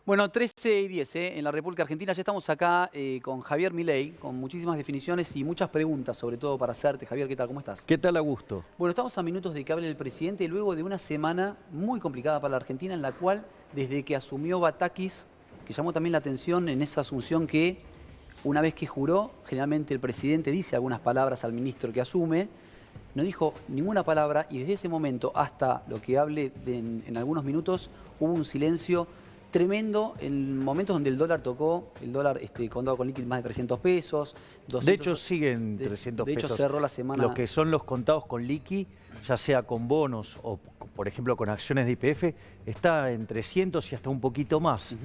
Bueno, 13:10 en la República Argentina. Ya estamos acá con Javier Milei, con muchísimas definiciones y muchas preguntas, sobre todo para hacerte. Javier, ¿qué tal? ¿Cómo estás? ¿Qué tal, Augusto? Bueno, estamos a minutos de que hable el presidente luego de una semana muy complicada para la Argentina, en la cual, desde que asumió Batakis, que llamó también la atención en esa asunción que, una vez que juró, generalmente el presidente dice algunas palabras al ministro que asume, no dijo ninguna palabra y desde ese momento hasta lo que hable en algunos minutos hubo un silencio tremendo en momentos donde el dólar tocó, el dólar contado con líquido más de 300 pesos. 200, de hecho, siguen 300 pesos. De hecho, cerró la semana. Lo que son los contados con liqui, ya sea con bonos o, por ejemplo, con acciones de YPF, está en 300 y hasta un poquito más.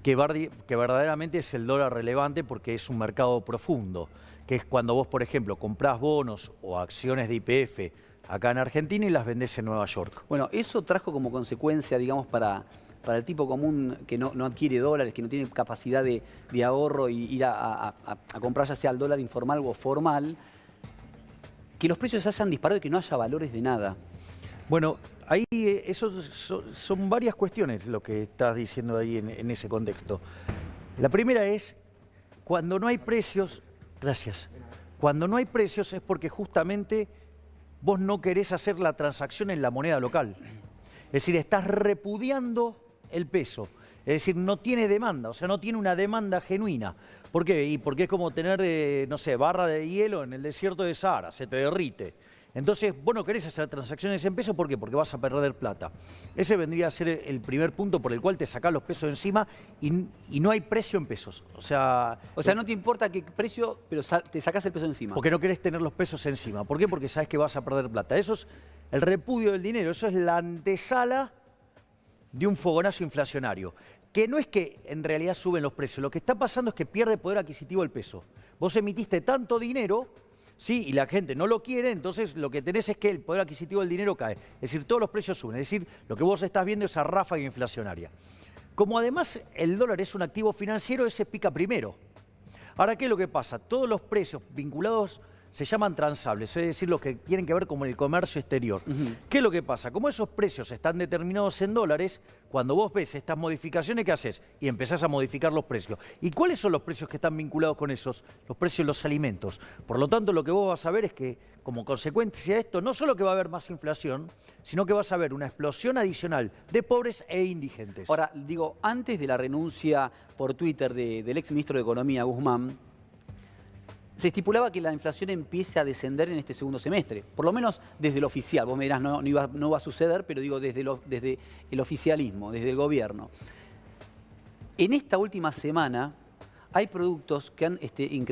Que verdaderamente es el dólar relevante porque es un mercado profundo, que es cuando vos, por ejemplo, comprás bonos o acciones de YPF acá en Argentina y las vendés en Nueva York. Bueno, eso trajo como consecuencia, digamos, para el tipo común que no adquiere dólares, que no tiene capacidad de ahorro y ir a comprar ya sea el dólar informal o formal, que los precios se hayan disparado y que no haya valores de nada. Bueno, ahí son varias cuestiones lo que estás diciendo ahí en ese contexto. La primera es, cuando no hay precios, cuando no hay precios es porque justamente vos no querés hacer la transacción en la moneda local. Es decir, estás repudiando el peso. Es decir, no tiene demanda, o sea, no tiene una demanda genuina. ¿Por qué? Y porque es como tener, no sé, barra de hielo en el desierto de Sahara, se te derrite. Entonces, vos no querés hacer transacciones en pesos, ¿por qué? Porque vas a perder plata. Ese vendría a ser el primer punto por el cual te sacás los pesos encima y no hay precio en pesos. O sea, no te importa qué precio, pero te sacás el peso encima. Porque no querés tener los pesos encima. ¿Por qué? Porque sabes que vas a perder plata. Eso es el repudio del dinero, eso es la antesala de un fogonazo inflacionario. Que no es que en realidad suben los precios, lo que está pasando es que pierde poder adquisitivo el peso. Vos emitiste tanto dinero, ¿sí? Y la gente no lo quiere, entonces lo que tenés es que el poder adquisitivo del dinero cae. Es decir, todos los precios suben, es decir, lo que vos estás viendo es esa ráfaga inflacionaria. Como además el dólar es un activo financiero, ese pica primero. Ahora, ¿qué es lo que pasa? Todos los precios vinculados se llaman transables, es decir, los que tienen que ver con el comercio exterior. ¿Qué es lo que pasa? Como esos precios están determinados en dólares, cuando vos ves estas modificaciones, ¿qué haces? Y empezás a modificar los precios. ¿Y cuáles son los precios que están vinculados con esos? Los precios de los alimentos. Por lo tanto, lo que vos vas a ver es que, como consecuencia de esto, no solo que va a haber más inflación, sino que vas a ver una explosión adicional de pobres e indigentes. Ahora, digo, antes de la renuncia por Twitter del ex ministro de Economía, Guzmán, se estipulaba que la inflación empiece a descender en este segundo semestre, por lo menos desde el oficial. Vos me dirás, no va a suceder, pero digo desde el oficialismo, desde el gobierno. En esta última semana hay productos que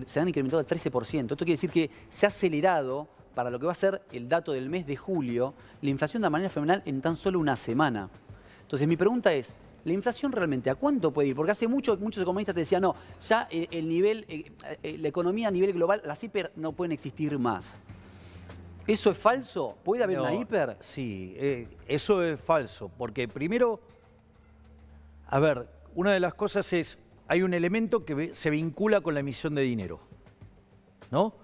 se han incrementado al 13%. Esto quiere decir que se ha acelerado, para lo que va a ser el dato del mes de julio, la inflación de manera fenomenal en tan solo una semana. Entonces mi pregunta es, ¿la inflación realmente a cuánto puede ir? Porque hace muchos economistas te decían, no, ya la economía a nivel global, las hiper no pueden existir más. ¿Eso es falso? ¿Puede haber una hiper? Sí, eso es falso, porque primero, a ver, una de las cosas es, hay un elemento que se vincula con la emisión de dinero, ¿no?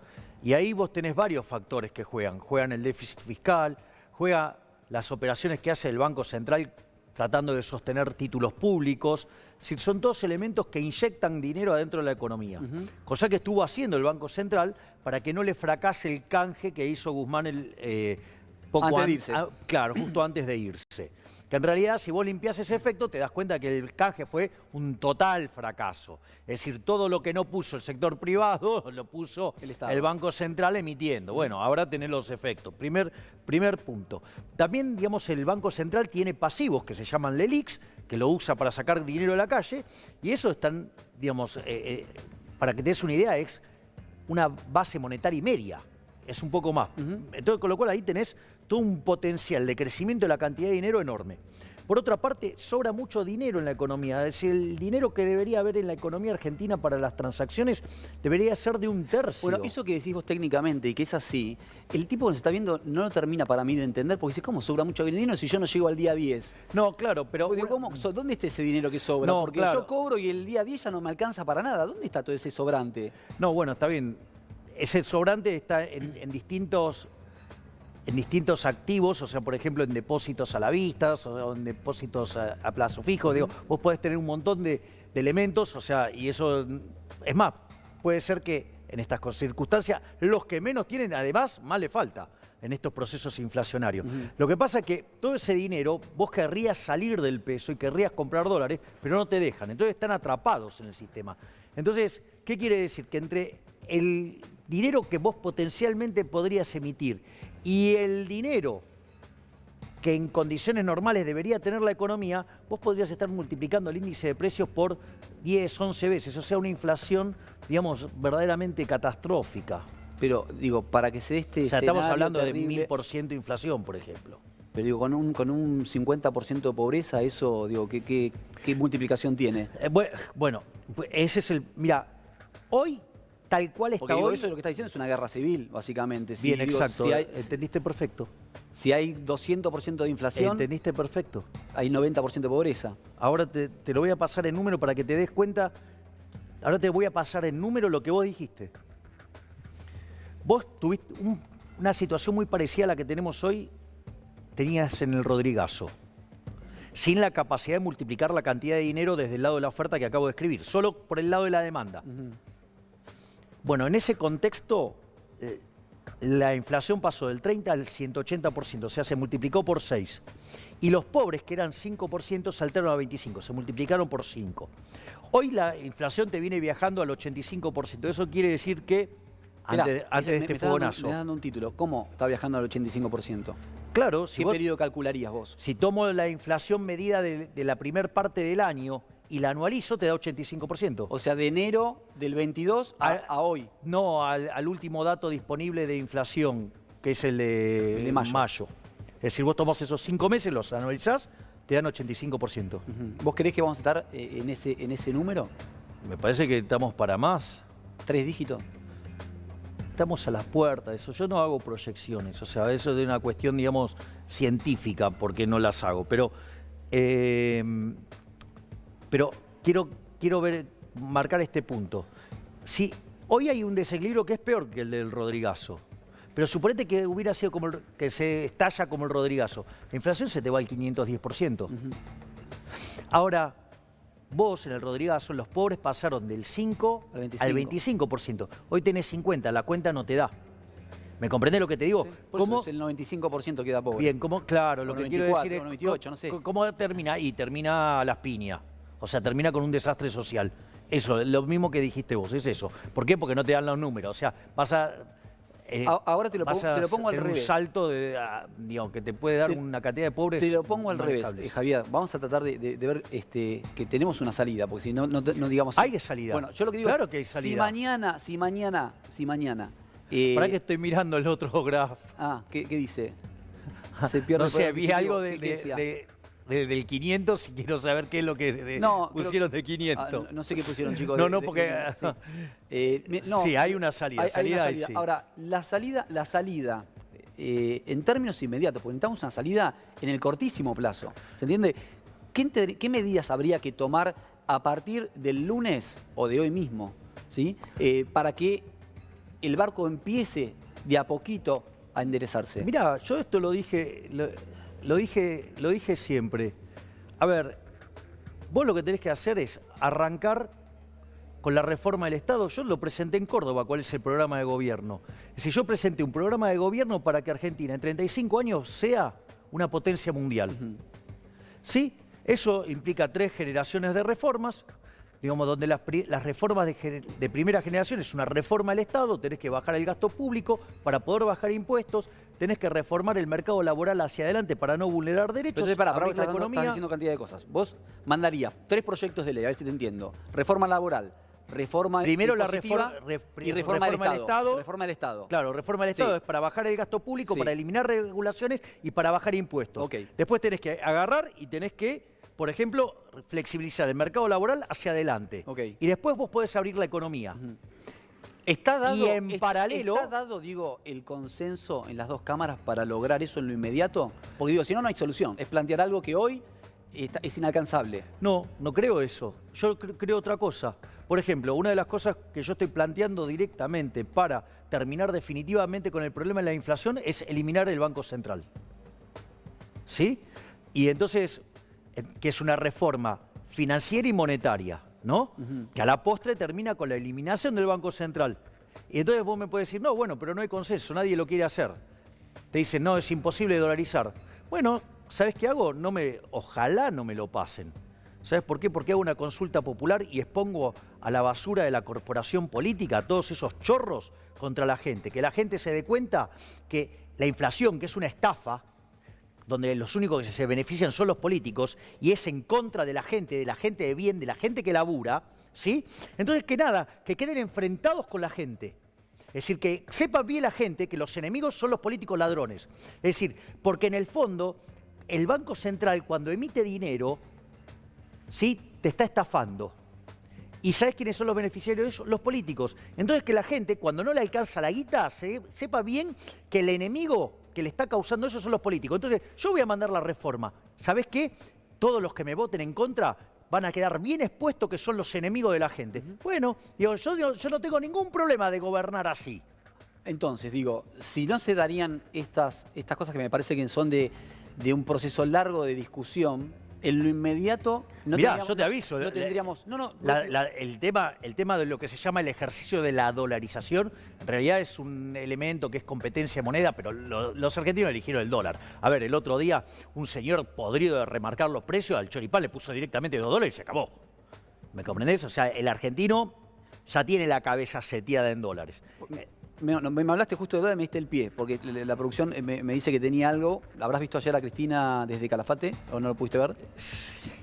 Y ahí vos tenés varios factores que juegan. Juegan el déficit fiscal, juega las operaciones que hace el Banco Central tratando de sostener títulos públicos. Es decir, son todos elementos que inyectan dinero adentro de la economía. Cosa que estuvo haciendo el Banco Central para que no le fracase el canje que hizo Guzmán antes de irse. Claro, justo antes de irse. Que en realidad, si vos limpiás ese efecto, te das cuenta que el canje fue un total fracaso. Es decir, todo lo que no puso el sector privado, lo puso el Banco Central emitiendo. Bueno, ahora tenés los efectos. Primer punto. También, digamos, el Banco Central tiene pasivos que se llaman LELIQs, que lo usa para sacar dinero de la calle, y eso están, digamos, para que te des una idea, es una base monetaria y media. Es un poco más. Entonces, con lo cual ahí tenés todo un potencial de crecimiento de la cantidad de dinero enorme. Por otra parte, sobra mucho dinero en la economía. Es decir, el dinero que debería haber en la economía argentina para las transacciones debería ser de 1/3. Bueno, eso que decís vos técnicamente y que es así, el tipo que se está viendo no lo termina para mí de entender, porque dice, ¿cómo sobra mucho dinero si yo no llego al día 10? No, claro, pero... ¿Dónde está ese dinero que sobra? No, porque claro, yo cobro y el día 10 ya no me alcanza para nada. ¿Dónde está todo ese sobrante? No, bueno, está bien. Ese sobrante está en distintos en distintos activos, o sea, por ejemplo, en depósitos a la vista o en depósitos a plazo fijo. Digo, vos podés tener un montón de elementos, o sea, y eso, es más, puede ser que en estas circunstancias los que menos tienen, además, más le falta en estos procesos inflacionarios. Lo que pasa es que todo ese dinero vos querrías salir del peso y querrías comprar dólares, pero no te dejan. Entonces están atrapados en el sistema. Entonces, ¿qué quiere decir? Que entre el dinero que vos potencialmente podrías emitir y el dinero que en condiciones normales debería tener la economía, vos podrías estar multiplicando el índice de precios por 10, 11 veces. O sea, una inflación, digamos, verdaderamente catastrófica. Pero, digo, para que se dé este escenario estamos hablando terrible, de 1000% de inflación, por ejemplo. Pero digo, con un 50% de pobreza, eso, digo, ¿qué multiplicación tiene? Bueno, ese es el... Mira, hoy, tal cual está Porque digo, hoy... eso es lo que está diciendo, es una guerra civil, básicamente. Bien, Digo, exacto. Entendiste perfecto. Si hay 200% de inflación, Entendiste perfecto. hay 90% de pobreza. Ahora te lo voy a pasar en número para que te des cuenta. Ahora te voy a pasar en número lo que vos dijiste. Vos tuviste una situación muy parecida a la que tenemos hoy, tenías en el Rodrigazo, sin la capacidad de multiplicar la cantidad de dinero desde el lado de la oferta que acabo de escribir, solo por el lado de la demanda. Bueno, en ese contexto, la inflación pasó del 30 al 180%, o sea, se multiplicó por 6. Y los pobres, que eran 5%, saltaron a 25%, se multiplicaron por 5. Hoy la inflación te viene viajando al 85%. Eso quiere decir que antes de este fogonazo. Me estás dando un título. ¿Cómo está viajando al 85%? Claro, ¿Qué periodo calcularías vos? Si tomo la inflación medida de la primer parte del año y la anualizo, te da 85%. O sea, de enero del 22 a hoy. No, al último dato disponible de inflación, que es el de mayo. Es decir, vos tomás esos 5 meses, los anualizás, te dan 85%. ¿Vos creés que vamos a estar en ese número? Me parece que estamos para más. 3 dígitos. Estamos a las puertas de eso. Yo no hago proyecciones, o sea, eso es de una cuestión, digamos, científica, porque no las hago. Pero quiero marcar este punto. Si hoy hay un desequilibrio que es peor que el del Rodrigazo, pero suponete que hubiera sido como que se estalla como el Rodrigazo, la inflación se te va al 510%. Ahora, vos en el Rodrigazo, los pobres pasaron del 5 al 25%. Hoy tenés 50, la cuenta no te da. ¿Me comprendés lo que te digo? Sí, por eso es el 95% queda pobre. Bien, claro, lo que 94, quiero decir es 98, no sé. ¿Cómo termina? Y termina a las piñas. O sea, termina con un desastre social. Eso, lo mismo que dijiste vos, es eso. ¿Por qué? Porque no te dan los números. O sea, ahora te lo pongo al revés. Un salto digamos, que te puede dar una cantidad de pobres. Te lo pongo al revés, Javier. Vamos a tratar de ver que tenemos una salida, porque si no digamos... Hay salida. Bueno, yo lo que digo claro es, que hay salida. si mañana... ¿Para qué estoy mirando el otro graph? ¿Qué dice? Se pierde. No sé, vi algo del 500 y quiero saber qué es lo que pusieron de 500. No sé qué pusieron, chicos. Porque... sí, hay una salida. Hay una salida. Sí. Ahora, la salida en términos inmediatos, porque necesitamos una salida en el cortísimo plazo. ¿Se entiende? ¿Qué medidas habría que tomar a partir del lunes o de hoy mismo, ¿sí? Para que el barco empiece de a poquito a enderezarse? Mirá, yo esto lo dije siempre. A ver, vos lo que tenés que hacer es arrancar con la reforma del Estado. Yo lo presenté en Córdoba, cuál es el programa de gobierno. Es decir, yo presenté un programa de gobierno para que Argentina en 35 años sea una potencia mundial. ¿Sí? Eso implica 3 generaciones de reformas, digamos, donde las reformas de primera generación es una reforma del Estado, tenés que bajar el gasto público para poder bajar impuestos, tenés que reformar el mercado laboral hacia adelante para no vulnerar derechos. Entonces, estás diciendo cantidad de cosas. Vos mandarías 3 proyectos de ley, a ver si te entiendo. Reforma laboral, reforma primero la reforma y reforma del Estado. Reforma del Estado. Claro, reforma del Estado es para bajar el gasto público, para eliminar regulaciones y para bajar impuestos. Después tenés que agarrar y tenés que, por ejemplo, flexibilizar el mercado laboral hacia adelante. Y después vos podés abrir la economía. ¿Está dado, y en paralelo... ¿Está dado, el consenso en las 2 cámaras para lograr eso en lo inmediato? Porque si no, no hay solución. Es plantear algo que hoy es inalcanzable. No, no creo eso. Yo creo otra cosa. Por ejemplo, una de las cosas que yo estoy planteando directamente para terminar definitivamente con el problema de la inflación es eliminar el Banco Central. ¿Sí? Y entonces, que es una reforma financiera y monetaria, ¿no? Que a la postre termina con la eliminación del Banco Central. Y entonces vos me podés decir, no, bueno, pero no hay consenso, nadie lo quiere hacer. Te dicen, no, es imposible dolarizar. Bueno, ¿sabes qué hago? Ojalá no me lo pasen. ¿Sabes por qué? Porque hago una consulta popular y expongo a la basura de la corporación política a todos esos chorros contra la gente. Que la gente se dé cuenta que la inflación, que es una estafa, donde los únicos que se benefician son los políticos, y es en contra de la gente de bien, de la gente que labura, ¿sí? Entonces, que queden enfrentados con la gente. Es decir, que sepa bien la gente que los enemigos son los políticos ladrones. Es decir, porque en el fondo, el Banco Central, cuando emite dinero, ¿sí?, te está estafando. ¿Y sabes quiénes son los beneficiarios? Los políticos. Entonces, que la gente, cuando no le alcanza la guita, sepa bien que el enemigo que le está causando eso son los políticos. Entonces, yo voy a mandar la reforma. ¿Sabes qué? Todos los que me voten en contra van a quedar bien expuestos que son los enemigos de la gente. Bueno, digo, yo no tengo ningún problema de gobernar así. Entonces, digo, si no se darían estas cosas que me parece que son de un proceso largo de discusión, en lo inmediato no Mirá, tendríamos, yo te aviso. No tendríamos. El tema de lo que se llama el ejercicio de la dolarización, en realidad es un elemento que es competencia de moneda, pero los argentinos eligieron el dólar. A ver, el otro día un señor podrido de remarcar los precios, al choripán le puso directamente $2 y se acabó. ¿Me comprendés? O sea, el argentino ya tiene la cabeza seteada en dólares. Me hablaste justo de dólar y me diste el pie, porque la producción me dice que tenía algo. ¿Habrás visto ayer a Cristina desde Calafate o no lo pudiste ver?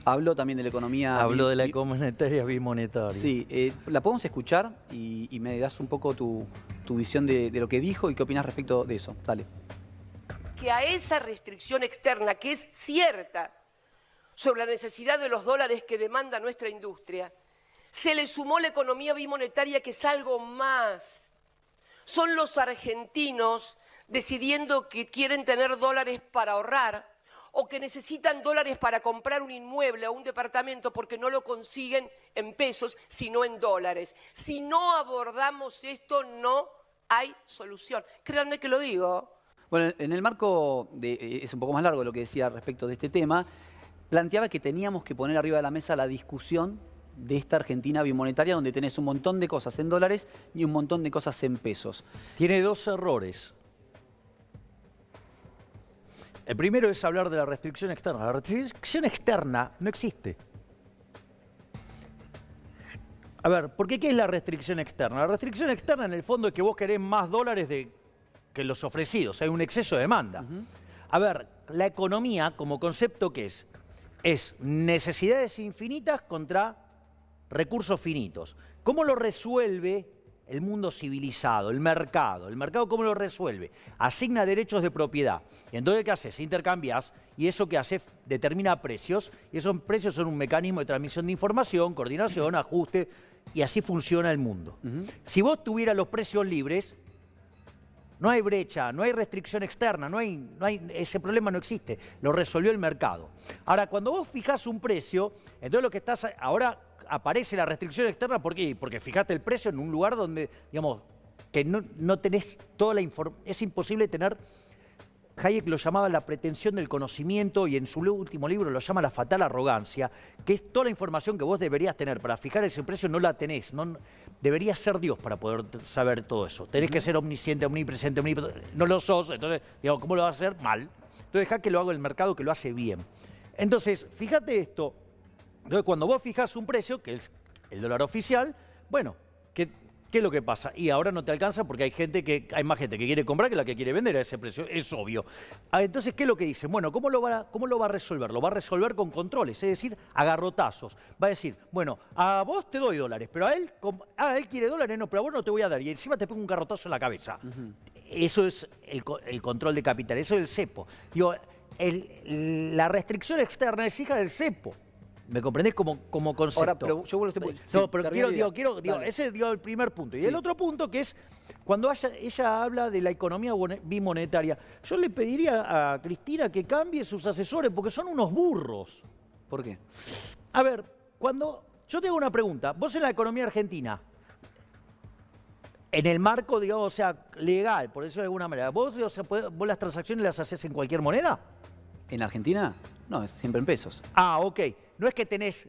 Habló también de la economía. Habló de la monetaria bimonetaria. Sí, la podemos escuchar y me das un poco tu visión de lo que dijo y qué opinas respecto de eso. Dale. Que a esa restricción externa, que es cierta, sobre la necesidad de los dólares que demanda nuestra industria, se le sumó la economía bimonetaria, que es algo más. Son los argentinos decidiendo que quieren tener dólares para ahorrar o que necesitan dólares para comprar un inmueble o un departamento porque no lo consiguen en pesos, sino en dólares. Si no abordamos esto, no hay solución. Créanme que lo digo. Bueno, en el marco es un poco más largo lo que decía respecto de este tema, planteaba que teníamos que poner arriba de la mesa la discusión de esta Argentina bimonetaria, donde tenés un montón de cosas en dólares y un montón de cosas en pesos. Tiene dos errores. El primero es hablar de la restricción externa. La restricción externa no existe. A ver, ¿por qué es la restricción externa? La restricción externa en el fondo es que vos querés más dólares que los ofrecidos. Hay un exceso de demanda. A ver, la economía como concepto, ¿qué es? Es necesidades infinitas contra recursos finitos. ¿Cómo lo resuelve el mundo civilizado, el mercado? ¿El mercado cómo lo resuelve? Asigna derechos de propiedad. Y entonces, ¿qué haces? Intercambias y eso que hace determina precios. Y esos precios son un mecanismo de transmisión de información, coordinación, ajuste, y así funciona el mundo. Si vos tuvieras los precios libres, no hay brecha, no hay restricción externa, ese problema no existe. Lo resolvió el mercado. Ahora, cuando vos fijás un precio, entonces lo que estás ahora aparece la restricción externa. ¿Por qué? Porque fijaste el precio en un lugar donde, digamos, que no tenés toda la información. Es imposible tener. Hayek lo llamaba la pretensión del conocimiento y en su último libro lo llama la fatal arrogancia, que es toda la información que vos deberías tener para fijar ese precio, no la tenés. Deberías ser Dios para poder saber todo eso. Tenés que ser omnisciente, omnipresente, no lo sos. Entonces, digamos, ¿cómo lo vas a hacer? Mal. Entonces, dejá que lo haga el mercado, que lo hace bien. Entonces, fíjate esto. Entonces, cuando vos fijás un precio, que es el dólar oficial, bueno, ¿qué es lo que pasa? Y ahora no te alcanza porque hay más gente que quiere comprar que la que quiere vender a ese precio, es obvio. Entonces, ¿qué es lo que dice? Bueno, ¿cómo lo va a resolver? Lo va a resolver con controles, es decir, a garrotazos. Va a decir, bueno, a vos te doy dólares, pero a él quiere dólares, no, pero a vos no te voy a dar. Y encima te pongo un garrotazo en la cabeza. Eso es el control de capital, eso es el cepo. Digo, la restricción externa es hija del cepo. ¿Me comprendés como concepto? Ahora, pero yo vuelvo a no, pero ese es el primer punto. Y el otro punto que es, cuando ella habla de la economía bimonetaria, yo le pediría a Cristina que cambie sus asesores porque son unos burros. ¿Por qué? A ver, cuando yo tengo una pregunta, vos en la economía argentina, en el marco, digamos, o sea, legal, por eso de alguna manera, vos las transacciones las haces en cualquier moneda. ¿En Argentina? No, es siempre en pesos. Ah, ok. No es que tenés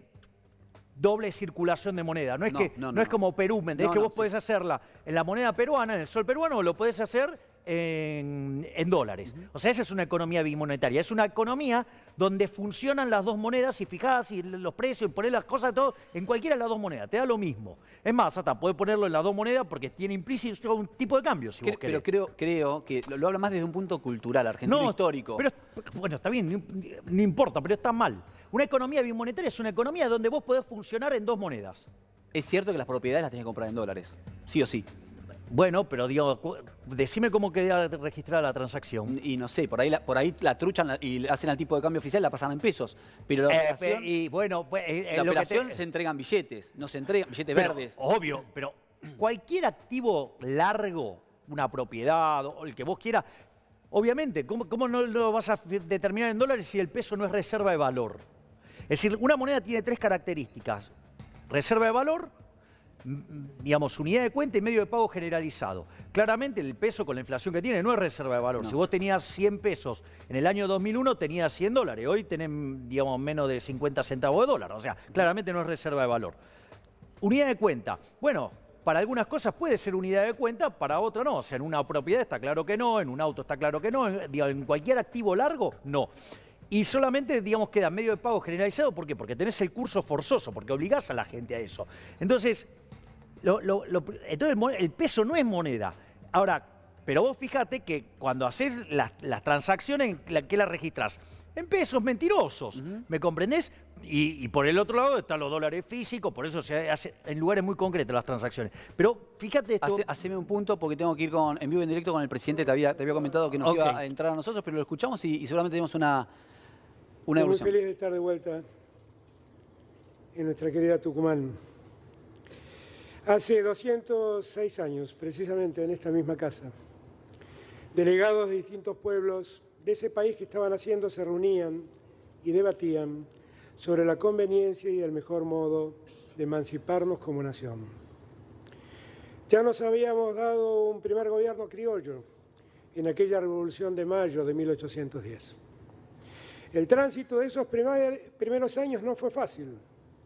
doble circulación de moneda. No es, no es como Perú, ¿me entendés? Que vos podés hacerla en la moneda peruana, en el sol peruano, o lo podés hacer en dólares. O sea, esa es una economía bimonetaria. Es una economía donde funcionan las dos monedas y fijás y los precios y ponés las cosas, todo en cualquiera de las dos monedas. Te da lo mismo. Es más, hasta podés ponerlo en las dos monedas porque tiene implícito un tipo de cambio, si vos querés. Pero creo que lo habla más desde un punto cultural, argentino, histórico. Pero, bueno, está bien, no importa, pero está mal. Una economía bimonetaria es una economía donde vos podés funcionar en dos monedas. Es cierto que las propiedades las tenés que comprar en dólares, sí o sí. Bueno, pero digo, decime cómo queda registrada la transacción. Y no sé, por ahí la truchan y hacen al tipo de cambio oficial y la pasan en pesos. Pero la operación, y bueno, pues, la operación se entregan billetes, no se entregan billetes verdes. Obvio, pero cualquier activo largo, una propiedad o el que vos quieras, obviamente, ¿cómo no lo vas a determinar en dólares si el peso no es reserva de valor? Es decir, una moneda tiene tres características. Reserva de valor, digamos, unidad de cuenta y medio de pago generalizado. Claramente el peso con la inflación que tiene no es reserva de valor. No. Si vos tenías 100 pesos en el año 2001 tenías 100 dólares. Hoy tenés, digamos, menos de 50 centavos de dólar. O sea, claramente no es reserva de valor. Unidad de cuenta. Bueno, para algunas cosas puede ser unidad de cuenta, para otras no. O sea, en una propiedad está claro que no, en un auto está claro que no, en cualquier activo largo, no. Y solamente, digamos, queda medio de pago generalizado. ¿Por qué? Porque tenés el curso forzoso, porque obligás a la gente a eso. Entonces, el peso no es moneda. Ahora, pero vos fíjate que cuando haces las transacciones, ¿qué las registrás? En pesos mentirosos, ¿me comprendés? Y por el otro lado están los dólares físicos, por eso se hace en lugares muy concretos las transacciones. Pero fíjate esto... Haceme un punto porque tengo que ir en vivo y en directo con el presidente. Te había comentado que nos iba a entrar a nosotros, pero lo escuchamos y seguramente tenemos una evolución. Estoy muy feliz de estar de vuelta en nuestra querida Tucumán. Hace 206 años, precisamente en esta misma casa, delegados de distintos pueblos de ese país que estaban haciendo se reunían y debatían sobre la conveniencia y el mejor modo de emanciparnos como nación. Ya nos habíamos dado un primer gobierno criollo en aquella Revolución de Mayo de 1810. El tránsito de esos primeros años no fue fácil,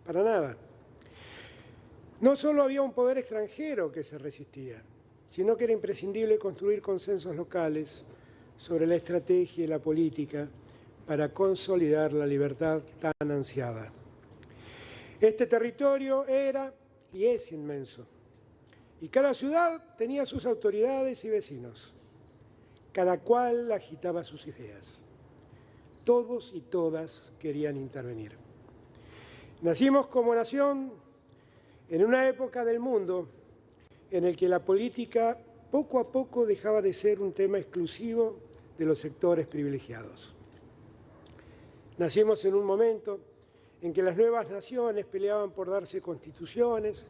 para nada. No solo había un poder extranjero que se resistía, sino que era imprescindible construir consensos locales sobre la estrategia y la política para consolidar la libertad tan ansiada. Este territorio era y es inmenso, y cada ciudad tenía sus autoridades y vecinos. Cada cual agitaba sus ideas. Todos y todas querían intervenir. Nacimos como nación en una época del mundo en el que la política poco a poco dejaba de ser un tema exclusivo de los sectores privilegiados. Nacimos en un momento en que las nuevas naciones peleaban por darse constituciones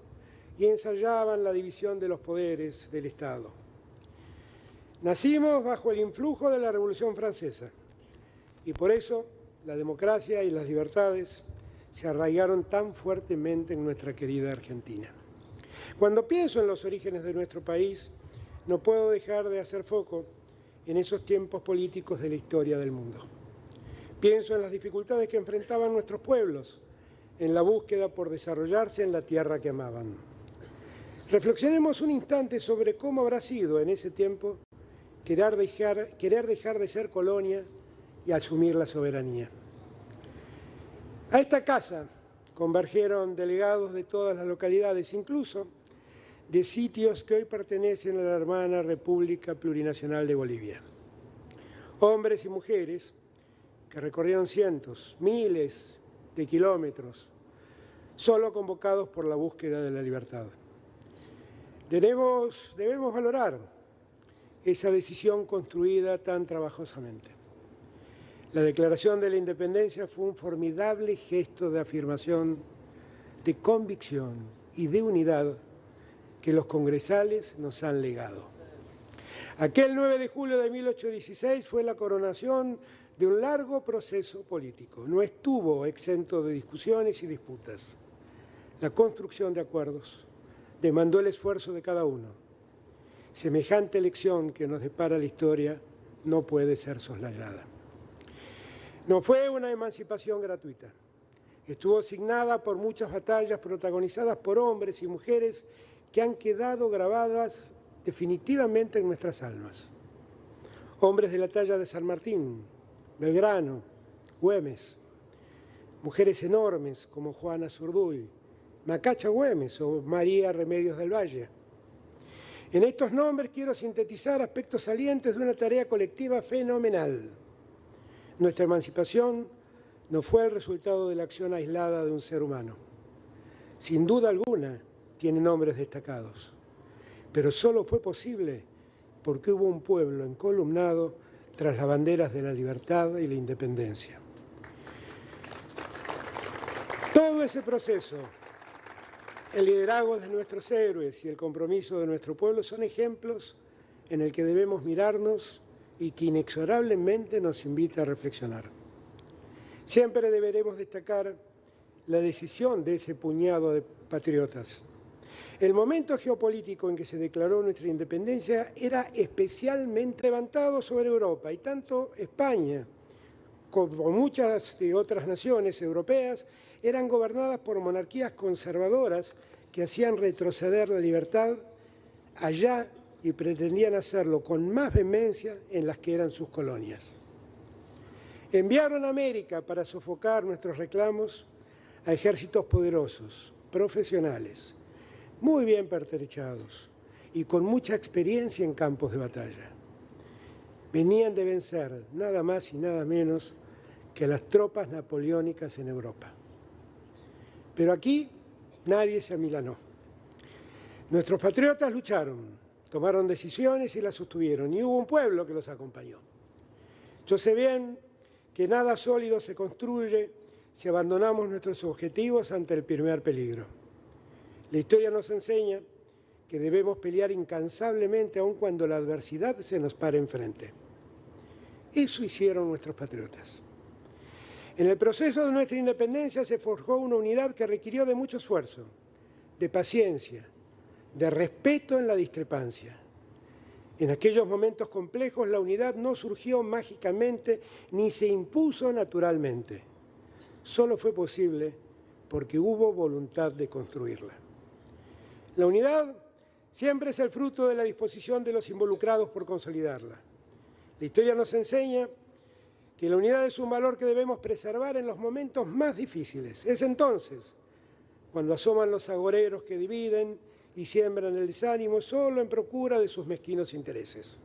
y ensayaban la división de los poderes del Estado. Nacimos bajo el influjo de la Revolución Francesa y por eso la democracia y las libertades se arraigaron tan fuertemente en nuestra querida Argentina. Cuando pienso en los orígenes de nuestro país, no puedo dejar de hacer foco en esos tiempos políticos de la historia del mundo. Pienso en las dificultades que enfrentaban nuestros pueblos en la búsqueda por desarrollarse en la tierra que amaban. Reflexionemos un instante sobre cómo habrá sido en ese tiempo querer dejar de ser colonia y asumir la soberanía. A esta casa convergieron delegados de todas las localidades, incluso de sitios que hoy pertenecen a la hermana República Plurinacional de Bolivia. Hombres y mujeres que recorrieron cientos, miles de kilómetros, solo convocados por la búsqueda de la libertad. Debemos valorar esa decisión construida tan trabajosamente. La declaración de la independencia fue un formidable gesto de afirmación, de convicción y de unidad que los congresales nos han legado. Aquel 9 de julio de 1816 fue la coronación de un largo proceso político. No estuvo exento de discusiones y disputas. La construcción de acuerdos demandó el esfuerzo de cada uno. Semejante lección que nos depara la historia no puede ser soslayada. No fue una emancipación gratuita. Estuvo signada por muchas batallas protagonizadas por hombres y mujeres que han quedado grabadas definitivamente en nuestras almas. Hombres de la talla de San Martín, Belgrano, Güemes, mujeres enormes como Juana Zurduy, Macacha Güemes o María Remedios del Valle. En estos nombres quiero sintetizar aspectos salientes de una tarea colectiva fenomenal. Nuestra emancipación no fue el resultado de la acción aislada de un ser humano. Sin duda alguna, tiene nombres destacados, pero solo fue posible porque hubo un pueblo encolumnado tras las banderas de la libertad y la independencia. Todo ese proceso, el liderazgo de nuestros héroes y el compromiso de nuestro pueblo son ejemplos en el que debemos mirarnos y que inexorablemente nos invita a reflexionar. Siempre deberemos destacar la decisión de ese puñado de patriotas. El momento geopolítico en que se declaró nuestra independencia era especialmente levantado sobre Europa, y tanto España como muchas de otras naciones europeas eran gobernadas por monarquías conservadoras que hacían retroceder la libertad allá y pretendían hacerlo con más vehemencia en las que eran sus colonias. Enviaron a América para sofocar nuestros reclamos a ejércitos poderosos, profesionales, muy bien pertrechados y con mucha experiencia en campos de batalla. Venían de vencer nada más y nada menos que las tropas napoleónicas en Europa. Pero aquí nadie se amilanó. Nuestros patriotas lucharon, tomaron decisiones y las sostuvieron, y hubo un pueblo que los acompañó. Yo sé bien que nada sólido se construye si abandonamos nuestros objetivos ante el primer peligro. La historia nos enseña que debemos pelear incansablemente aun cuando la adversidad se nos pare enfrente. Eso hicieron nuestros patriotas. En el proceso de nuestra independencia se forjó una unidad que requirió de mucho esfuerzo, de paciencia, de respeto en la discrepancia. En aquellos momentos complejos la unidad no surgió mágicamente ni se impuso naturalmente. Solo fue posible porque hubo voluntad de construirla. La unidad siempre es el fruto de la disposición de los involucrados por consolidarla. La historia nos enseña que la unidad es un valor que debemos preservar en los momentos más difíciles. Es entonces cuando asoman los agoreros que dividen y siembran el desánimo solo en procura de sus mezquinos intereses.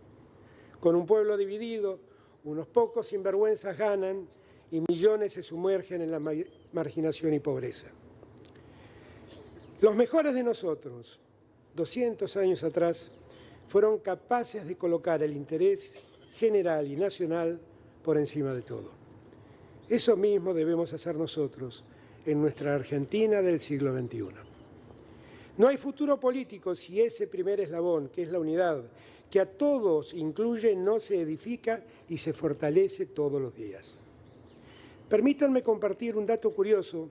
Con un pueblo dividido, unos pocos sinvergüenzas ganan y millones se sumergen en la marginación y pobreza. Los mejores de nosotros, 200 años atrás, fueron capaces de colocar el interés general y nacional por encima de todo. Eso mismo debemos hacer nosotros en nuestra Argentina del siglo XXI. No hay futuro político si ese primer eslabón, que es la unidad, que a todos incluye, no se edifica y se fortalece todos los días. Permítanme compartir un dato curioso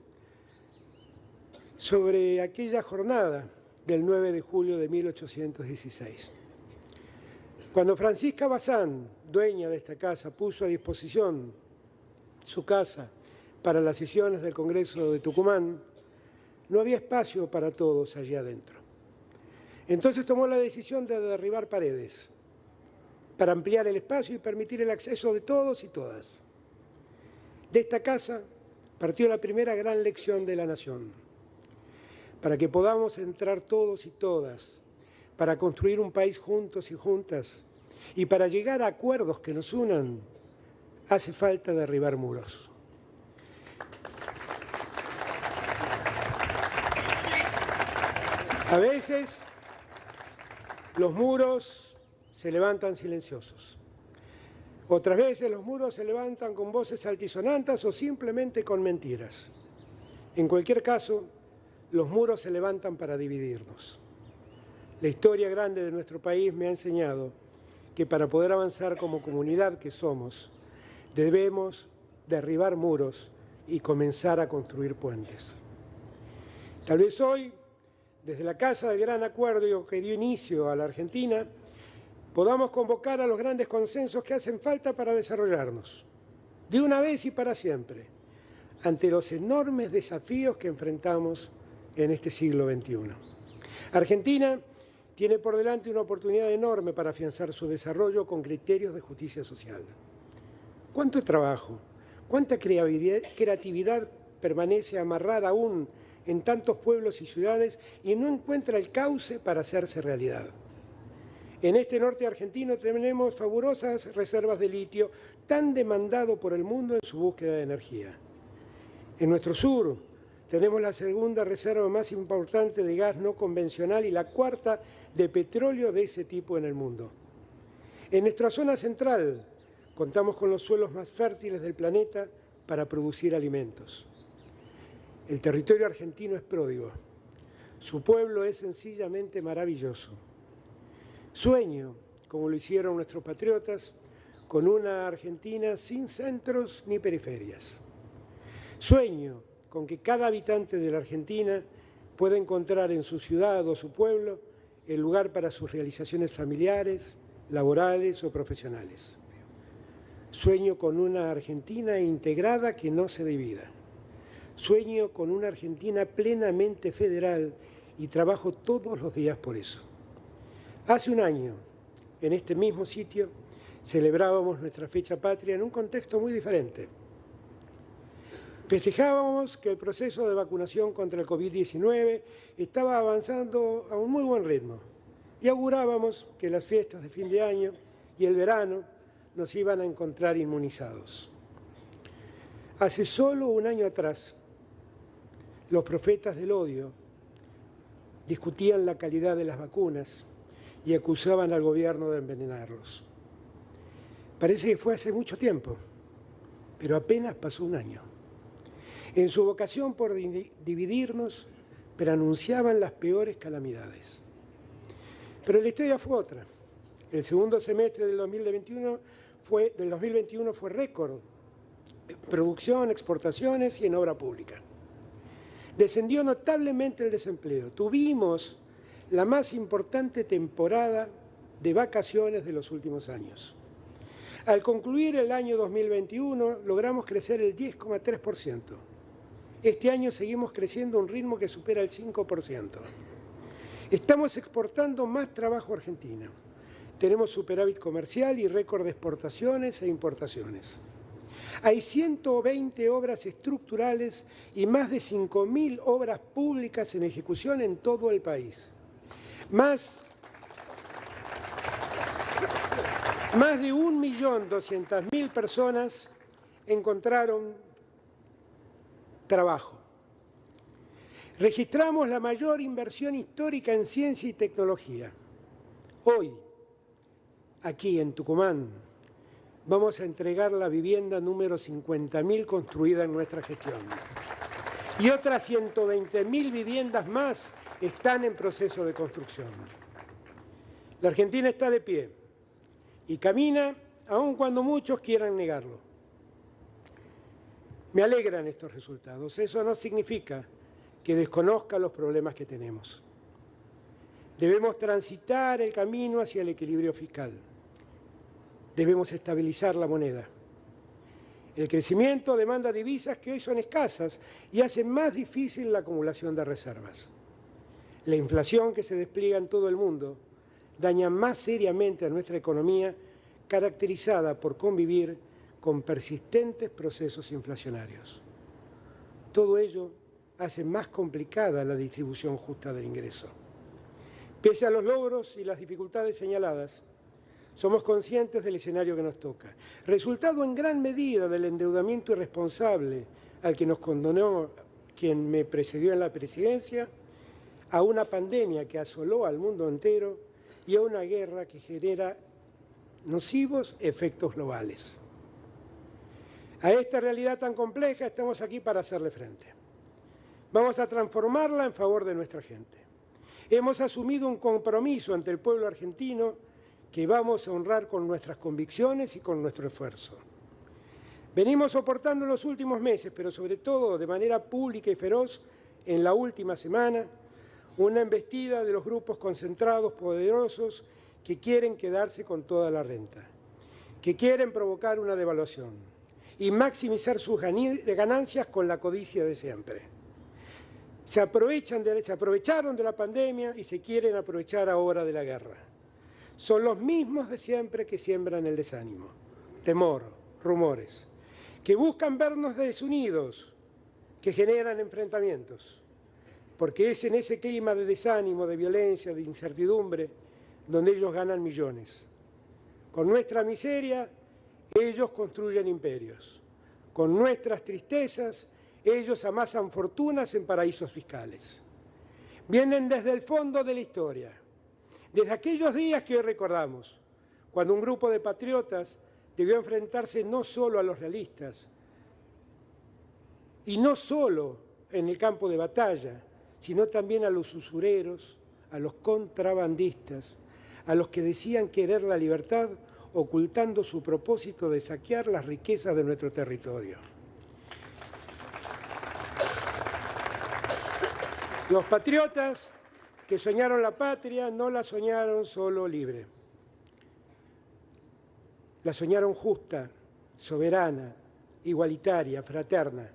sobre aquella jornada del 9 de julio de 1816. Cuando Francisca Bazán, dueña de esta casa, puso a disposición su casa para las sesiones del Congreso de Tucumán, no había espacio para todos allí adentro. Entonces tomó la decisión de derribar paredes para ampliar el espacio y permitir el acceso de todos y todas. De esta casa partió la primera gran lección de la nación. Para que podamos entrar todos y todas, para construir un país juntos y juntas, y para llegar a acuerdos que nos unan, hace falta derribar muros. A veces los muros se levantan silenciosos. Otras veces los muros se levantan con voces altisonantes o simplemente con mentiras. En cualquier caso, los muros se levantan para dividirnos. La historia grande de nuestro país me ha enseñado que para poder avanzar como comunidad que somos, Debemos derribar muros y comenzar a construir puentes. Tal vez hoy, desde la Casa del Gran Acuerdo que dio inicio a la Argentina, podamos convocar a los grandes consensos que hacen falta para desarrollarnos, de una vez y para siempre, ante los enormes desafíos que enfrentamos en este siglo XXI. Argentina tiene por delante una oportunidad enorme para afianzar su desarrollo con criterios de justicia social. ¿Cuánto trabajo, cuánta creatividad permanece amarrada aún en tantos pueblos y ciudades y no encuentra el cauce para hacerse realidad? En este norte argentino tenemos fabulosas reservas de litio, tan demandado por el mundo en su búsqueda de energía. En nuestro sur tenemos la segunda reserva más importante de gas no convencional y la cuarta de petróleo de ese tipo en el mundo. En nuestra zona central contamos con los suelos más fértiles del planeta para producir alimentos. El territorio argentino es pródigo. Su pueblo es sencillamente maravilloso. Sueño, como lo hicieron nuestros patriotas, con una Argentina sin centros ni periferias. Sueño con que cada habitante de la Argentina pueda encontrar en su ciudad o su pueblo el lugar para sus realizaciones familiares, laborales o profesionales. Sueño con una Argentina integrada que no se divida. Sueño con una Argentina plenamente federal y trabajo todos los días por eso. Hace un año, en este mismo sitio, celebrábamos nuestra fecha patria en un contexto muy diferente. Festejábamos que el proceso de vacunación contra el COVID-19 estaba avanzando a un muy buen ritmo y augurábamos que las fiestas de fin de año y el verano nos iban a encontrar inmunizados. Hace solo un año atrás, los profetas del odio discutían la calidad de las vacunas y acusaban al gobierno de envenenarlos. Parece que fue hace mucho tiempo, pero apenas pasó un año. En su vocación por dividirnos, pero anunciaban las peores calamidades. Pero la historia fue otra. El segundo semestre del 2021 fue récord en producción, exportaciones y en obra pública. Descendió notablemente el desempleo. Tuvimos la más importante temporada de vacaciones de los últimos años. Al concluir el año 2021, logramos crecer el 10,3%. Este año seguimos creciendo a un ritmo que supera el 5%. Estamos exportando más trabajo a Argentina. Tenemos superávit comercial y récord de exportaciones e importaciones. Hay 120 obras estructurales y más de 5.000 obras públicas en ejecución en todo el país. Más de 1.200.000 personas encontraron trabajo. Registramos la mayor inversión histórica en ciencia y tecnología. Hoy, aquí en Tucumán, vamos a entregar la vivienda número 50.000 construida en nuestra gestión. Y otras 120.000 viviendas más están en proceso de construcción. La Argentina está de pie y camina, aun cuando muchos quieran negarlo. Me alegran estos resultados. Eso no significa que desconozca los problemas que tenemos. Debemos transitar el camino hacia el equilibrio fiscal. Debemos estabilizar la moneda. El crecimiento demanda divisas que hoy son escasas y hace más difícil la acumulación de reservas. La inflación que se despliega en todo el mundo daña más seriamente a nuestra economía, caracterizada por convivir con persistentes procesos inflacionarios. Todo ello hace más complicada la distribución justa del ingreso. Pese a los logros y las dificultades señaladas, somos conscientes del escenario que nos toca, resultado en gran medida del endeudamiento irresponsable al que nos condenó quien me precedió en la presidencia, a una pandemia que asoló al mundo entero y a una guerra que genera nocivos efectos globales. A esta realidad tan compleja estamos aquí para hacerle frente. Vamos a transformarla en favor de nuestra gente. Hemos asumido un compromiso ante el pueblo argentino que vamos a honrar con nuestras convicciones y con nuestro esfuerzo. Venimos soportando en los últimos meses, pero sobre todo de manera pública y feroz, en la última semana, una embestida de los grupos concentrados poderosos que quieren quedarse con toda la renta, que quieren provocar una devaluación y maximizar sus ganancias con la codicia de siempre. Se aprovecharon de la pandemia y se quieren aprovechar ahora de la guerra. Son los mismos de siempre que siembran el desánimo, temor, rumores, que buscan vernos desunidos, que generan enfrentamientos, porque es en ese clima de desánimo, de violencia, de incertidumbre, donde ellos ganan millones. Con nuestra miseria, ellos construyen imperios. Con nuestras tristezas, ellos amasan fortunas en paraísos fiscales. Vienen desde el fondo de la historia, desde aquellos días que hoy recordamos, cuando un grupo de patriotas debió enfrentarse no solo a los realistas, y no solo en el campo de batalla, sino también a los usureros, a los contrabandistas, a los que decían querer la libertad ocultando su propósito de saquear las riquezas de nuestro territorio. Los patriotas que soñaron la patria no la soñaron solo libre. La soñaron justa, soberana, igualitaria, fraterna.